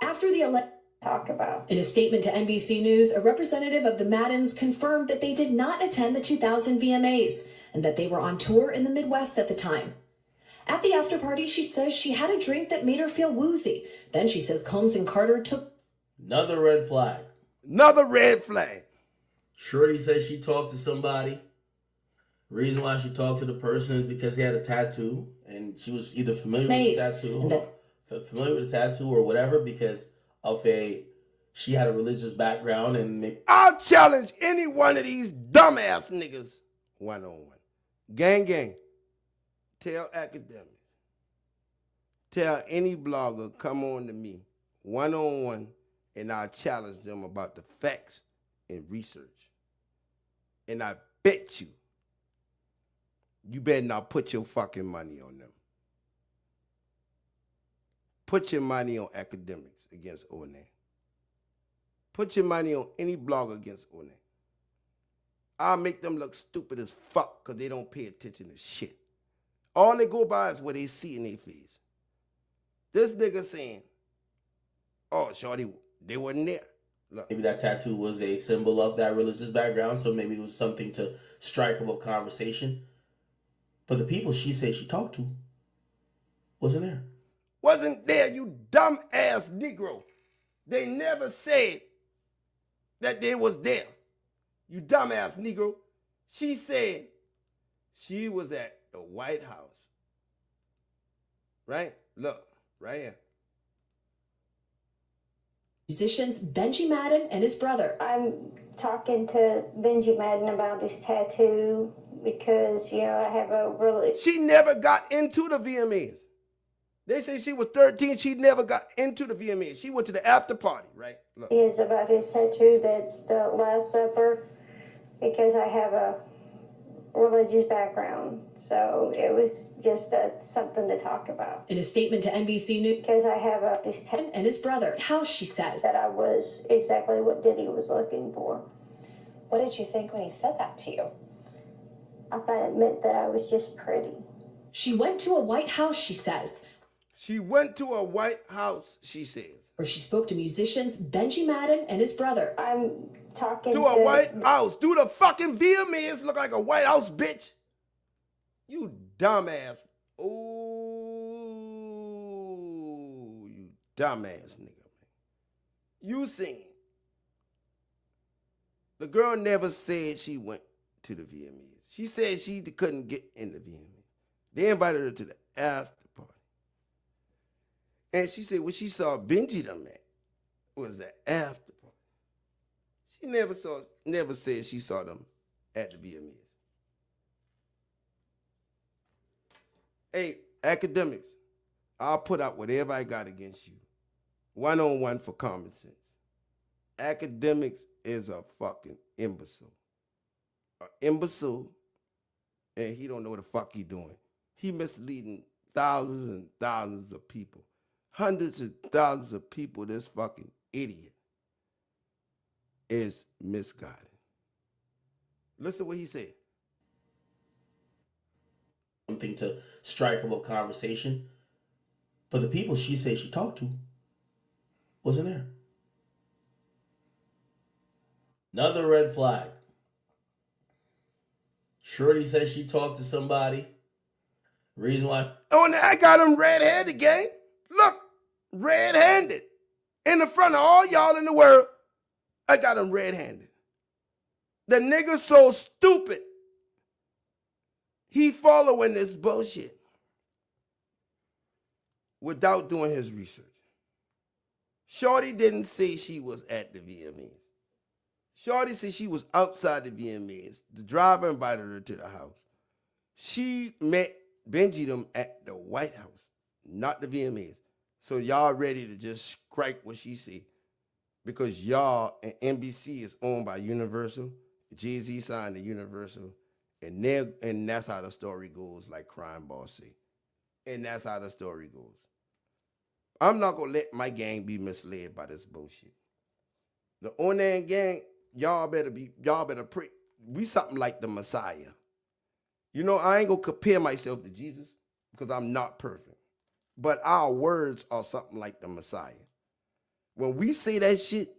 after the talk about. In a statement to NBC News, a representative of the Maddens confirmed that they did not attend the 2000 VMAs and that they were on tour in the Midwest at the time. At the after party, she says she had a drink that made her feel woozy. Then she says Combs and Carter took Another red flag. Shorty says she talked to somebody. Reason why she talked to the person is because he had a tattoo and she was either familiar with the tattoo or whatever because of she had a religious background and I'll challenge any one of these dumbass niggas one-on-one. Gang. Tell academics. Tell any blogger, come on to me one-on-one and I'll challenge them about the facts and research. And I bet you better not put your fucking money on them. Put your money on academics against One. Put your money on any blogger against One. I'll make them look stupid as fuck because they don't pay attention to shit. All they go by is what they see in their face. This nigga saying, oh, shorty, they wasn't there. Look. Maybe that tattoo was a symbol of that religious background, so maybe it was something to strike up a conversation. But the people she said she talked to wasn't there. Wasn't there, you dumb ass Negro. They never said that they was there. You dumb ass Negro. She said she was at the White House. Right? Look, right here. Musicians Benji Madden and his brother. I'm talking to Benji Madden about his tattoo because, I have a really... She never got into the VMAs. They say she was 13. She never got into the VMAs. She went to the after party, right? Look. Is about his tattoo that's the Last Supper because I have a religious background. So it was just something to talk about. In a statement to NBC News, because I have his and his brother, how she says that I was exactly what Diddy was looking for. What did you think when he said that to you? I thought it meant that I was just pretty. She went to a White House, she says. She went to a White House, she says. Where she spoke to musicians Benji Madden and his brother. I'm talking to a White House. Do the fucking VMAs look like a White House, bitch? You dumbass. Oh, you dumbass nigga, man. You seen. The girl never said she went to the VMAs. She said she couldn't get in the VMAs. They invited her to the after party. And she said when she saw Benji them at was the after party. She never said she saw them at the VMAs. Hey, academics, I'll put out whatever I got against you. One-on-one for common sense. Academics is a fucking imbecile. An imbecile, and he don't know what the fuck he doing. He misleading thousands and thousands of people. Hundreds of thousands of people, this fucking idiot is misguided. Listen to what he said. Something to strike up a conversation. But the people she said she talked to wasn't there. Another red flag. Shorty said she talked to somebody. Reason why. Oh, and I got him red-handed, gang. Look, red-handed. In the front of all y'all in the world, I got him red-handed. The nigga's so stupid. He following this bullshit without doing his research. Shorty didn't say she was at the VMAs. Shorty said she was outside the VMAs. The driver invited her to the house. She met Benji them at the White House, not the VMAs. So y'all ready to just strike what she said. Because y'all and NBC is owned by Universal. Jay-Z signed to Universal. And that's how the story goes, like Crime Boss say. And that's how the story goes. I'm not going to let my gang be misled by this bullshit. The Onan gang, y'all better pray. We something like the Messiah. You know, I ain't going to compare myself to Jesus because I'm not perfect. But our words are something like the Messiah. When we say that shit,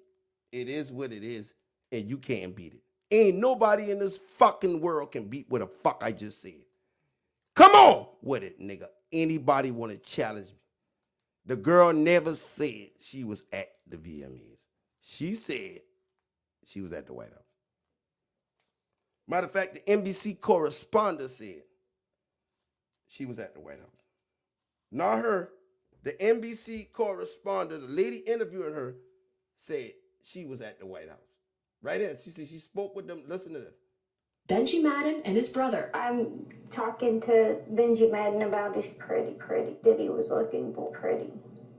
it is what it is, and you can't beat it. Ain't nobody in this fucking world can beat what the fuck I just said. Come on with it, nigga. Anybody want to challenge me? The girl never said she was at the VMAs. She said she was at the White House. Matter of fact, the NBC correspondent said she was at the White House. Not her. The NBC correspondent, the lady interviewing her, said she was at the White House. Right there. She said she spoke with them. Listen to this. Benji Madden and his brother. I'm talking to Benji Madden about his pretty Diddy was looking for pretty.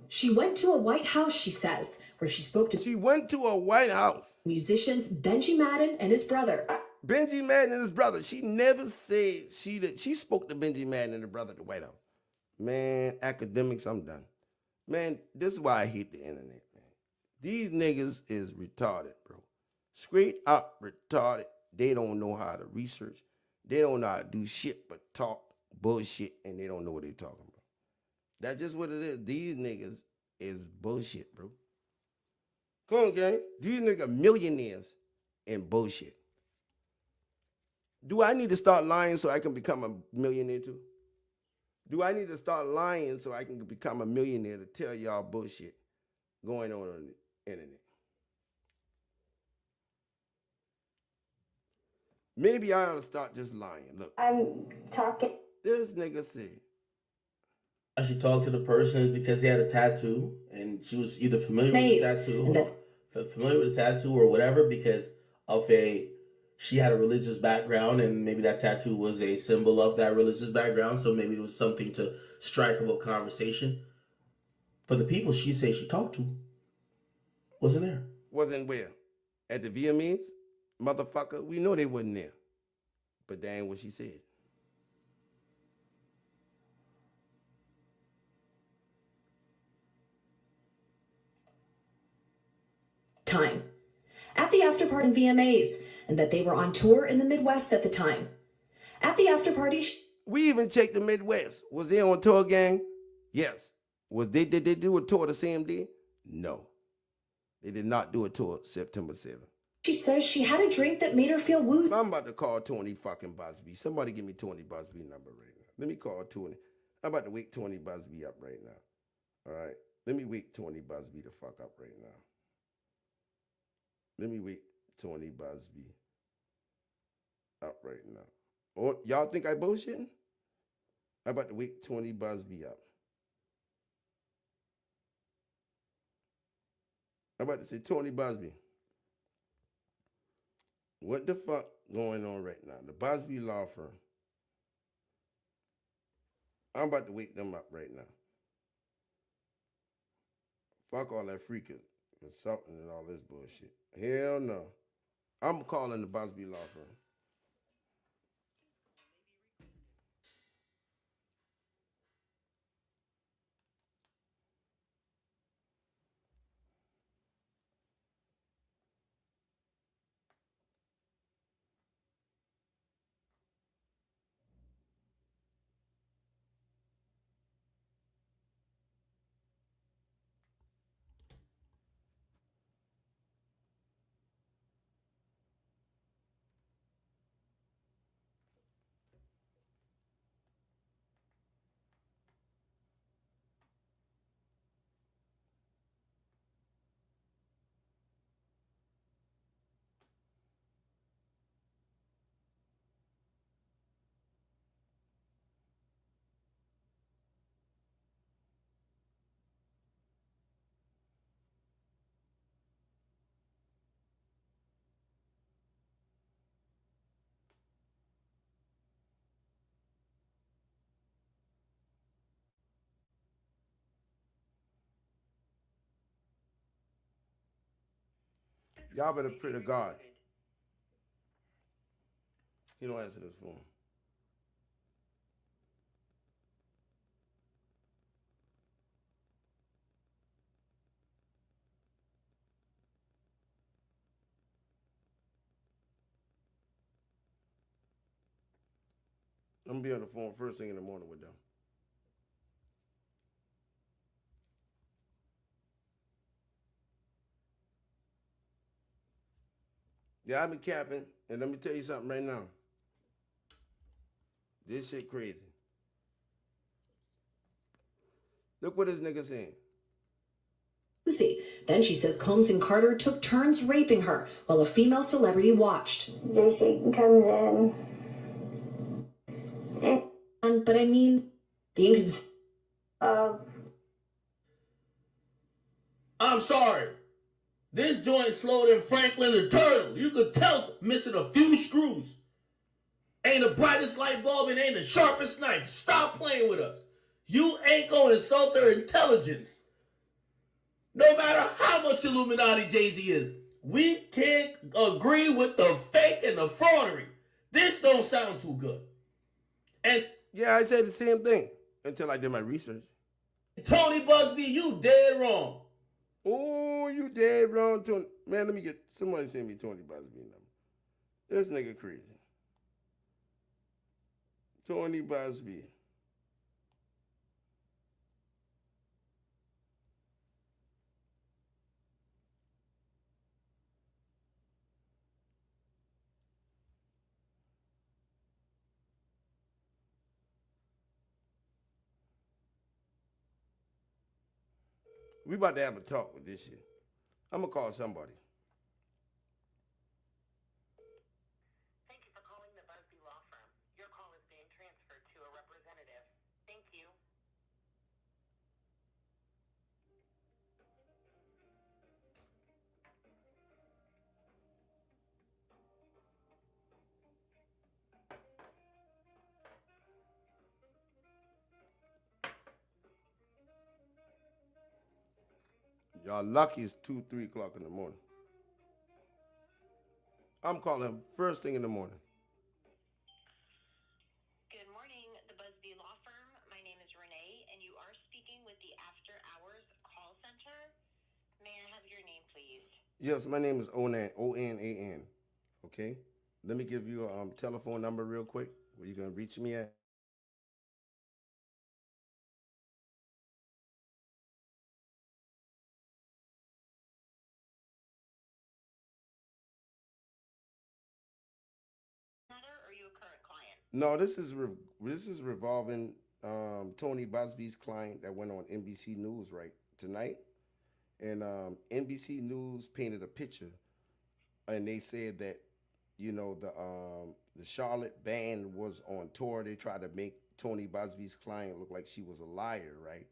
She went to a White House, she says, where she spoke to... She went to a White House. Musicians Benji Madden and his brother. Benji Madden and his brother. She never said she spoke to Benji Madden and the brother at the White House. Man, academics, I'm done. Man, this is why I hate the internet, man. These niggas is retarded, bro. Straight up retarded. They don't know how to research. They don't know how to do shit but talk bullshit, and they don't know what they're talking about. That's just what it is. These niggas is bullshit, bro. Come on, gang. These niggas millionaires in bullshit. Do I need to start lying so I can become a millionaire too? Do I need to start lying so I can become a millionaire to tell y'all bullshit going on the internet? Maybe I ought to start just lying. Look. I'm talking. This nigga said. She talked to the person because he had a tattoo, and she was either familiar with the tattoo, or whatever, because of she had a religious background, and maybe that tattoo was a symbol of that religious background. So maybe it was something to strike up a conversation. But the people she said she talked to wasn't there. Wasn't where? At the VMAs? Motherfucker, we know they wasn't there. But that ain't what she said. Time. At the after party in VMAs, and that they were on tour in the Midwest at the time. At the after party, we even checked the Midwest. Was they on tour, gang? Yes. Did they do a tour the same day? No. They did not do a tour September 7th. She says she had a drink that made her feel woozy. I'm about to call Tony fucking Busby. Somebody give me Tony Busby number right now. Let me call Tony. I'm about to wake Tony Busby up right now. All right. Let me wake Tony Busby the fuck up right now. Let me wake Tony Busby up right now. Oh, y'all think I bullshitting? I'm about to wake Tony Busby up. I'm about to say, Tony Busby, what the fuck going on right now? The Busby Law Firm. I'm about to wake them up right now. Fuck all that freaking consulting and all this bullshit. Hell no. I'm calling the Busby Law Firm. Y'all better pray to God. He don't answer this phone. I'm gonna be on the phone first thing in the morning with them. Yeah, I've been capping, and let me tell you something right now. This shit crazy. Look what this nigga saying. Lucy. Then she says Combs and Carter took turns raping her while a female celebrity watched. JC comes in. But I mean, the inconsistency. I'm sorry. This joint slower than Franklin the Turtle. You could tell missing a few screws. Ain't the brightest light bulb and ain't the sharpest knife. Stop playing with us. You ain't gonna insult their intelligence. No matter how much Illuminati jayz is, we can't agree with the fake and the of fraudery. This don't sound too good. And yeah, I said the same thing until I did my research. Tony Busby, you dead wrong. Oh, you dead wrong, Tony. Man, let me get somebody send me Tony Busby number. This nigga crazy. Tony Busby. We about to have a talk with this shit. I'm gonna call somebody. Thank you for calling the Busby Law Firm. Your call is being transferred to a representative. Thank you. Y'all lucky it's 2, 3 o'clock in the morning. I'm calling him first thing in the morning. Good morning, the Busby Law Firm. My name is Renee, and you are speaking with the After Hours Call Center. May I have your name, please? Yes, my name is Onan, O-N-A-N. Okay? Let me give you a telephone number real quick where you can reach me at. Or are you a current client? No, this is revolving Tony Busby's client that went on NBC News right tonight. And NBC News painted a picture, and they said that, you know, the Charlotte band was on tour. They tried to make Tony Busby's client look like she was a liar, right?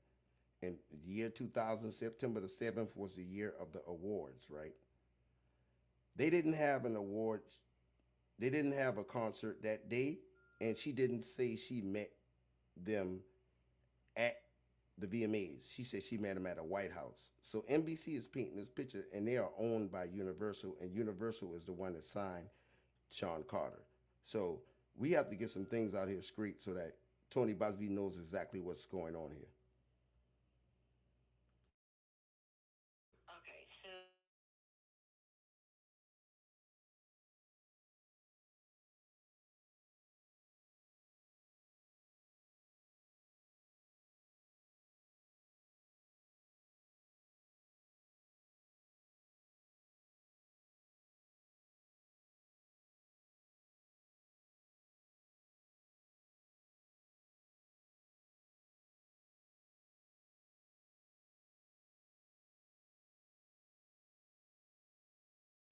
And the year 2000, September the 7th, was the year of the awards, right? They didn't have an awards. They didn't have a concert that day, and she didn't say she met them at the VMAs. She said she met them at a White House. So NBC is painting this picture, and they are owned by Universal, and Universal is the one that signed Sean Carter. So we have to get some things out here straight so that Tony Busby knows exactly what's going on here. Okay, so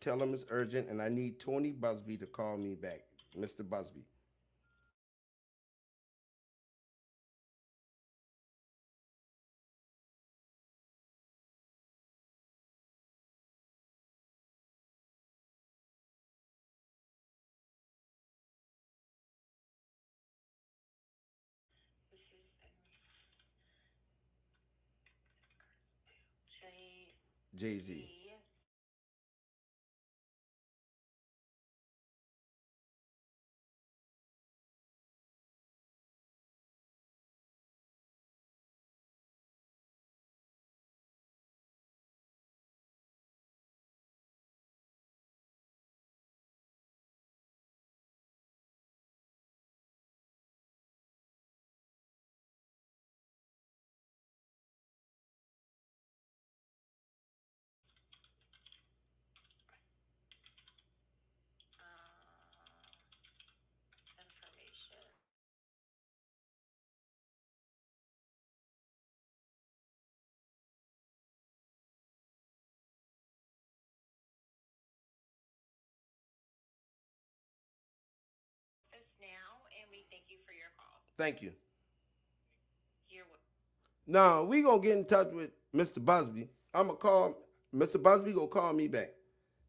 Tell him it's urgent, and I need Tony Busby to call me back. Mr. Busby. this is jayz. information. This now, and we thank you for your call. Thank you. You're welcome. Now, we going to get in touch with Mr. Busby. I'm going to call, Mr. Busby going to call me back.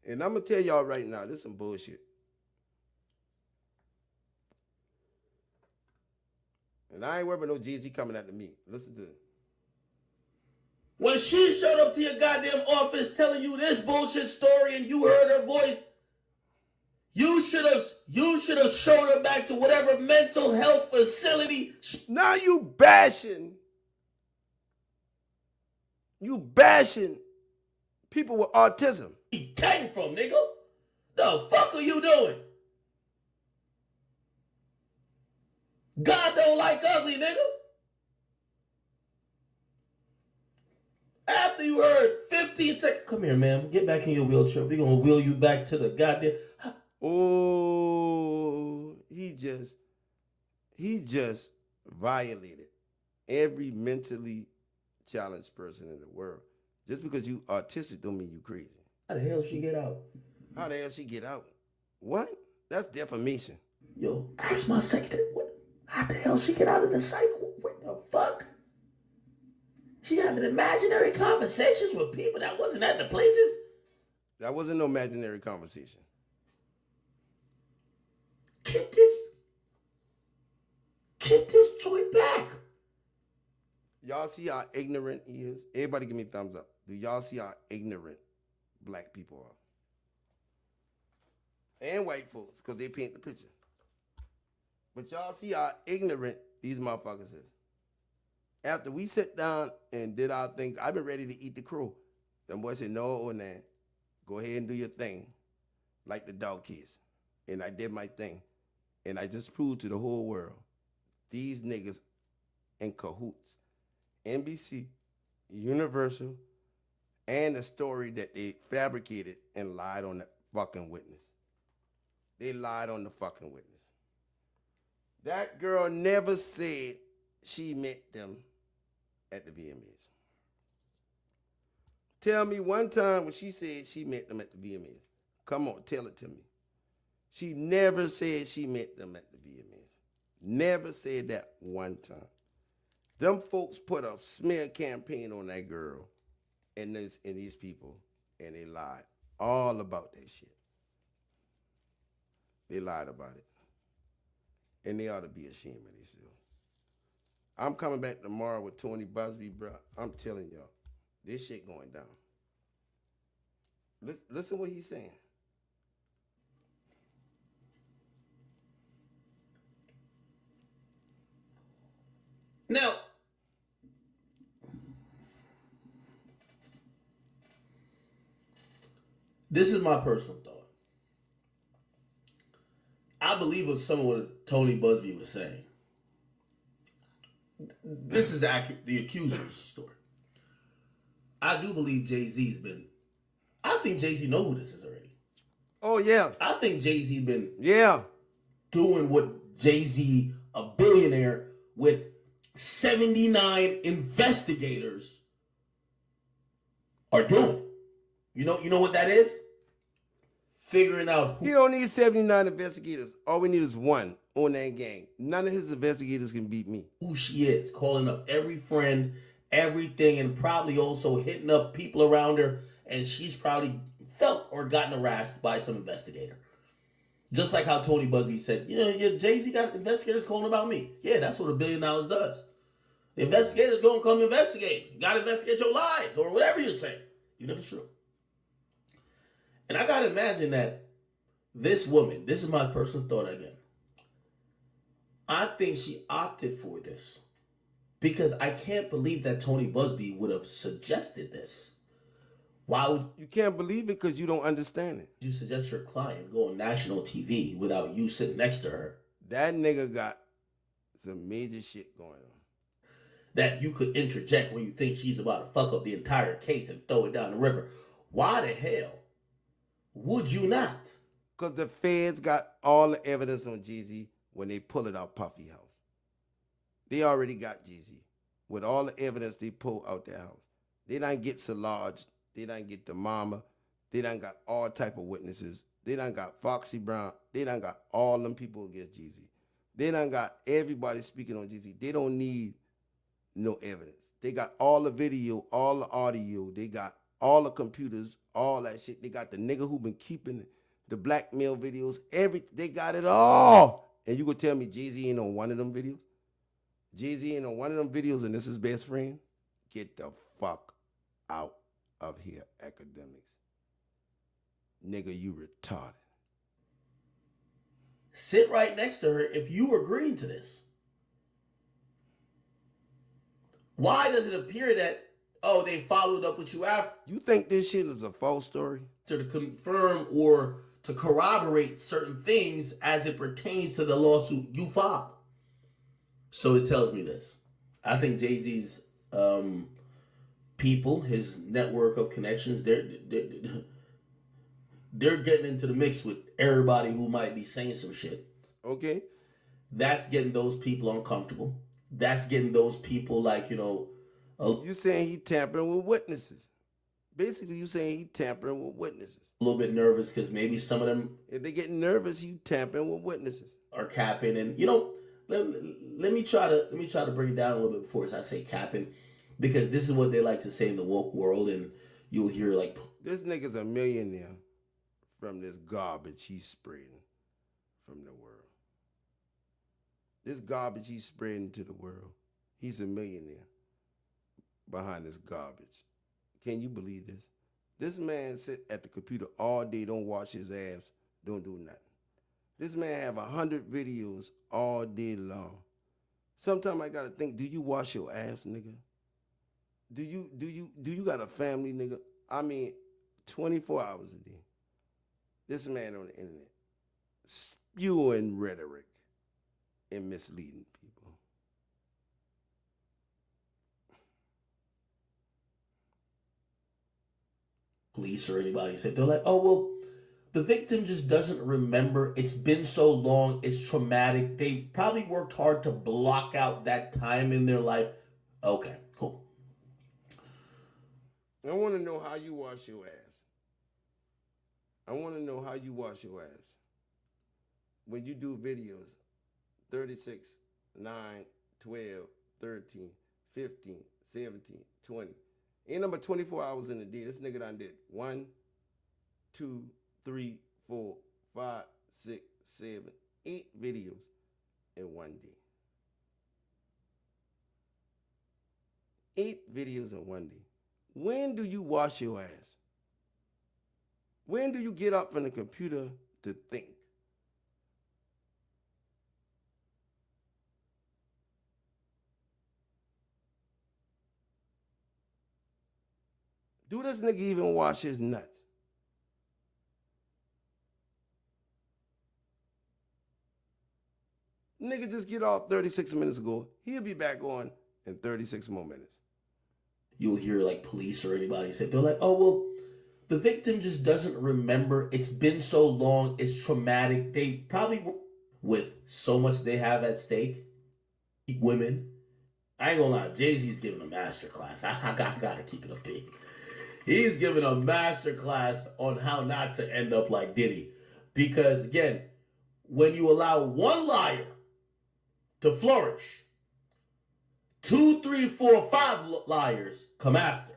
And I'm going to tell y'all right now, this is some bullshit. And I ain't worried about no jayz coming after me. Listen to this. When she showed up to your goddamn office telling you this bullshit story and you heard her voice, You should have shown her back to whatever mental health facility. Now you bashing people with autism. He came from, nigga. The fuck are you doing? God don't like ugly, nigga. After you heard 15 seconds, come here, man. Get back in your wheelchair. We're gonna wheel you back to the goddamn. Oh, he just violated every mentally challenged person in the world. Just because you autistic don't mean you crazy. How the hell she get out? How the hell she get out? What? That's defamation. Yo, ask my secretary. How the hell she get out of the cycle? What the fuck? She having imaginary conversations with people that wasn't at the places? That wasn't no imaginary conversation. Get this joint back. Y'all see how ignorant he is? Everybody give me a thumbs up. Do y'all see how ignorant black people are? And white folks, because they paint the picture. But y'all see how ignorant these motherfuckers is. After we sit down and did our thing, I've been ready to eat the crow. Them boys said, no, Onan, go ahead and do your thing, like the dog kids. And I did my thing. And I just proved to the whole world, these niggas in cahoots. NBC, Universal, and the story that they fabricated and lied on the fucking witness. They lied on the fucking witness. That girl never said she met them at the VMAs. Tell me one time when she said she met them at the VMAs. Come on, tell it to me. She never said she met them at the VMAs. Never said that one time. Them folks put a smear campaign on that girl and these people, and they lied all about that shit. They lied about it. And they ought to be ashamed of themselves. I'm coming back tomorrow with Tony Busby, bro. I'm telling y'all, this shit going down. Listen what he's saying. Now, this is my personal thought. I believe with some of what Tony Busby was saying. This is the accuser's story. I do believe Jay-Z's been. I think Jay-Z know who this is already. Oh, yeah. I think Jay-Z been doing what Jay-Z, a billionaire with 79 investigators, are doing. You know what that is? Figuring out who. He don't need 79 investigators. All we need is one on that gang. None of his investigators can beat me. Who she is, calling up every friend, everything, and probably also hitting up people around her, and she's probably felt or gotten harassed by some investigator. Just like how Tony Busby said, Jay-Z got investigators calling about me. Yeah, that's what $1 billion does. The investigators gonna come investigate. You gotta investigate your lies or whatever you say, even if it's true. And I gotta imagine that this woman, this is my personal thought again, I think she opted for this because I can't believe that Tony Busby would have suggested this. Why would you can't believe it because you don't understand it? You suggest your client go on national TV without you sitting next to her? That nigga got some major shit going on. That you could interject when you think she's about to fuck up the entire case and throw it down the river. Why the hell would you not? Because the feds got all the evidence on Jay-Z when they pull it out Puffy house. They already got Jay-Z with all the evidence they pull out their house. They done get Solange. They done get the mama. They done got all type of witnesses. They done got Foxy Brown. They done got all them people against Jay-Z. They done got everybody speaking on Jay-Z. They don't need no evidence. They got all the video, all the audio. They got all the computers, all that shit. They got the nigga who been keeping the blackmail videos. They got it all. And you gonna tell me Jay-Z ain't on one of them videos? Jay-Z ain't on one of them videos and this is his best friend? Get the fuck out of here, academics. Nigga, you retarded. sit right next to her if you were agreeing to this. Why does it appear that, oh, they followed up with you after? You think this shit is a false story? To confirm or to corroborate certain things as it pertains to the lawsuit you filed. So it tells me this. I think Jay-Z's people, his network of connections, they're getting into the mix with everybody who might be saying some shit. Okay. That's getting those people uncomfortable. That's getting those people like, you saying he tampering with witnesses. Basically, you saying he tampering with witnesses. A little bit nervous because maybe some of them, if they get nervous, you tampering with witnesses, are capping. And let me try to bring it down a little bit before I say capping, because this is what they like to say in the woke world, and you'll hear like, this nigga's a millionaire from this garbage he's spreading from the world. This garbage he's spreading to the world. He's a millionaire behind this garbage. Can you believe this? This man sit at the computer all day, don't wash his ass, don't do nothing. This man have 100 videos all day long. Sometimes I gotta think, do you wash your ass, nigga? Do you got a family, nigga? I mean, 24 hours a day. This man on the internet spewing rhetoric and misleading people. Police or anybody said, they're like, oh, well, the victim just doesn't remember. It's been so long. It's traumatic. They probably worked hard to block out that time in their life. Okay, cool. I want to know how you wash your ass. I want to know how you wash your ass. When you do videos, 36, 9, 12, 13, 15, 17, 20. Ain't number 24 hours in a day. This nigga done did 1, 2, 3, 4, 5, 6, 7, 8 videos in one day. 8 videos in one day. When do you wash your ass? When do you get up from the computer to think? Do this nigga even wash his nuts? Nigga just get off 36 minutes ago. He'll be back on in 36 more minutes. You'll hear like police or anybody say, they're like, oh, well, the victim just doesn't remember. It's been so long. It's traumatic. They probably, with so much they have at stake, women. I ain't gonna lie, Jay-Z's giving a master class. I gotta keep it a pig. He's giving a master class on how not to end up like Diddy. Because again, when you allow one liar to flourish, 2, 3, 4, 5 liars come after.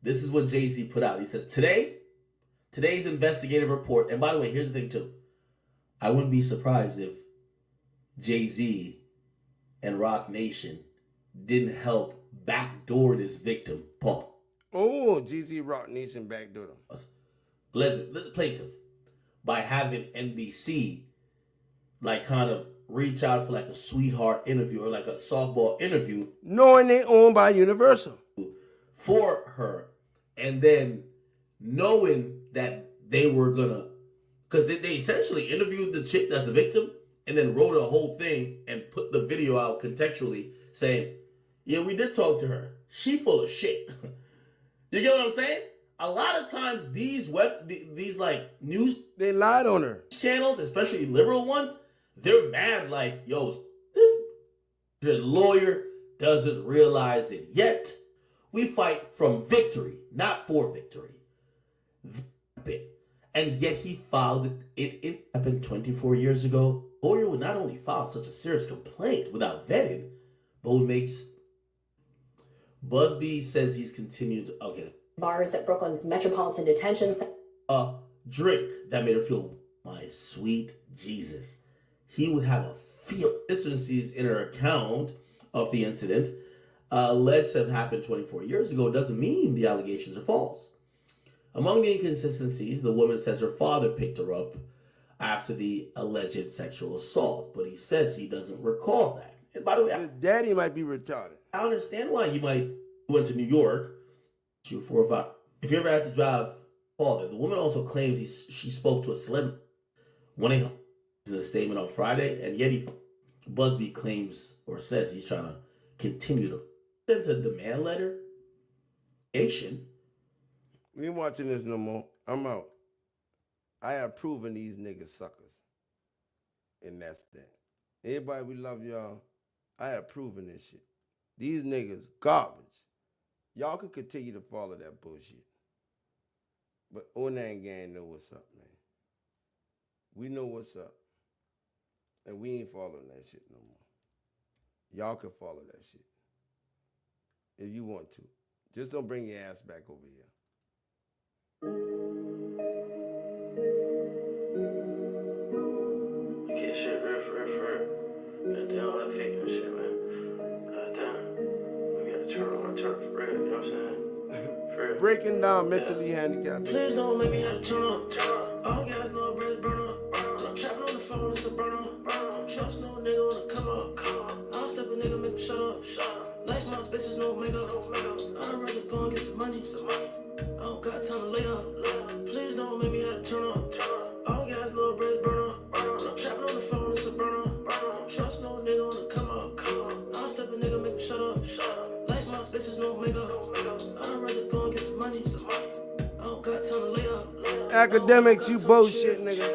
This is what Jay-Z put out. He says, today's investigative report, and by the way, here's the thing too. I wouldn't be surprised if Jay-Z and Rock Nation didn't help backdoor this victim, Paul. Oh, Jay-Z Rock Nation backdoor them. Listen, plaintiff, by having NBC like kind of reach out for like a sweetheart interview or like a softball interview. Knowing they owned by Universal. For her. And then knowing that they were gonna, because they essentially interviewed the chick that's a victim and then wrote a whole thing and put the video out contextually saying, yeah, we did talk to her. She full of shit. You get what I'm saying? A lot of times these like news, they lied on her. Channels, especially liberal ones, they're mad like, yo, the lawyer doesn't realize it yet. We fight from victory, not for victory. And yet he filed it. It happened 24 years ago. Lawyer would not only file such a serious complaint without vetting, but would make. Busby says he's continued to, okay. Bars at Brooklyn's Metropolitan Detention Center. A drink that made her feel, my sweet Jesus. He would have a field. Inconsistencies in her account of the incident alleged to have happened 24 years ago doesn't mean the allegations are false. Among the inconsistencies, the woman says her father picked her up after the alleged sexual assault, but he says he doesn't recall that. And by the way, His daddy might be retarded. I understand why he went to New York, 2, 4, 5. If you ever had to drive, call it. The woman also claims she spoke to a celebrity. One in a statement on Friday, and yet Busby claims or says he's trying to continue to send a demand letter. We ain't watching this no more. I'm out. I have proven these niggas suckers. And that's that. Everybody, we love y'all. I have proven this shit. These niggas, garbage. Y'all can continue to follow that bullshit. But Onan Gang know what's up, man. We know what's up. And we ain't following that shit no more. Y'all can follow that shit. If you want to. Just don't bring your ass back over here. Get shit real for real. Goddamn, all that fake and shit, man. Goddamn. We gotta turn for real, you know what I'm saying? For real. Breaking down mentally handicapped. Please don't make me have to turn up. All guys know bread burn up. I'm trapping on the phone, it's a burn up. Don't trust no nigga wanna come up. I'll step a nigga, make him shut up. Like my bitches, no makeup. I'd rather go and get some money. I don't got time to lay up. Please don't make me have to turn up. All guys know bread burn up. I'm trapping on the phone, it's a burn up. Don't trust no nigga wanna come up. I'll step a nigga, make him shut up. Like my bitches, no makeup. I'd rather go and get some money. I don't got time to lay up. Academics, you bullshit, nigga.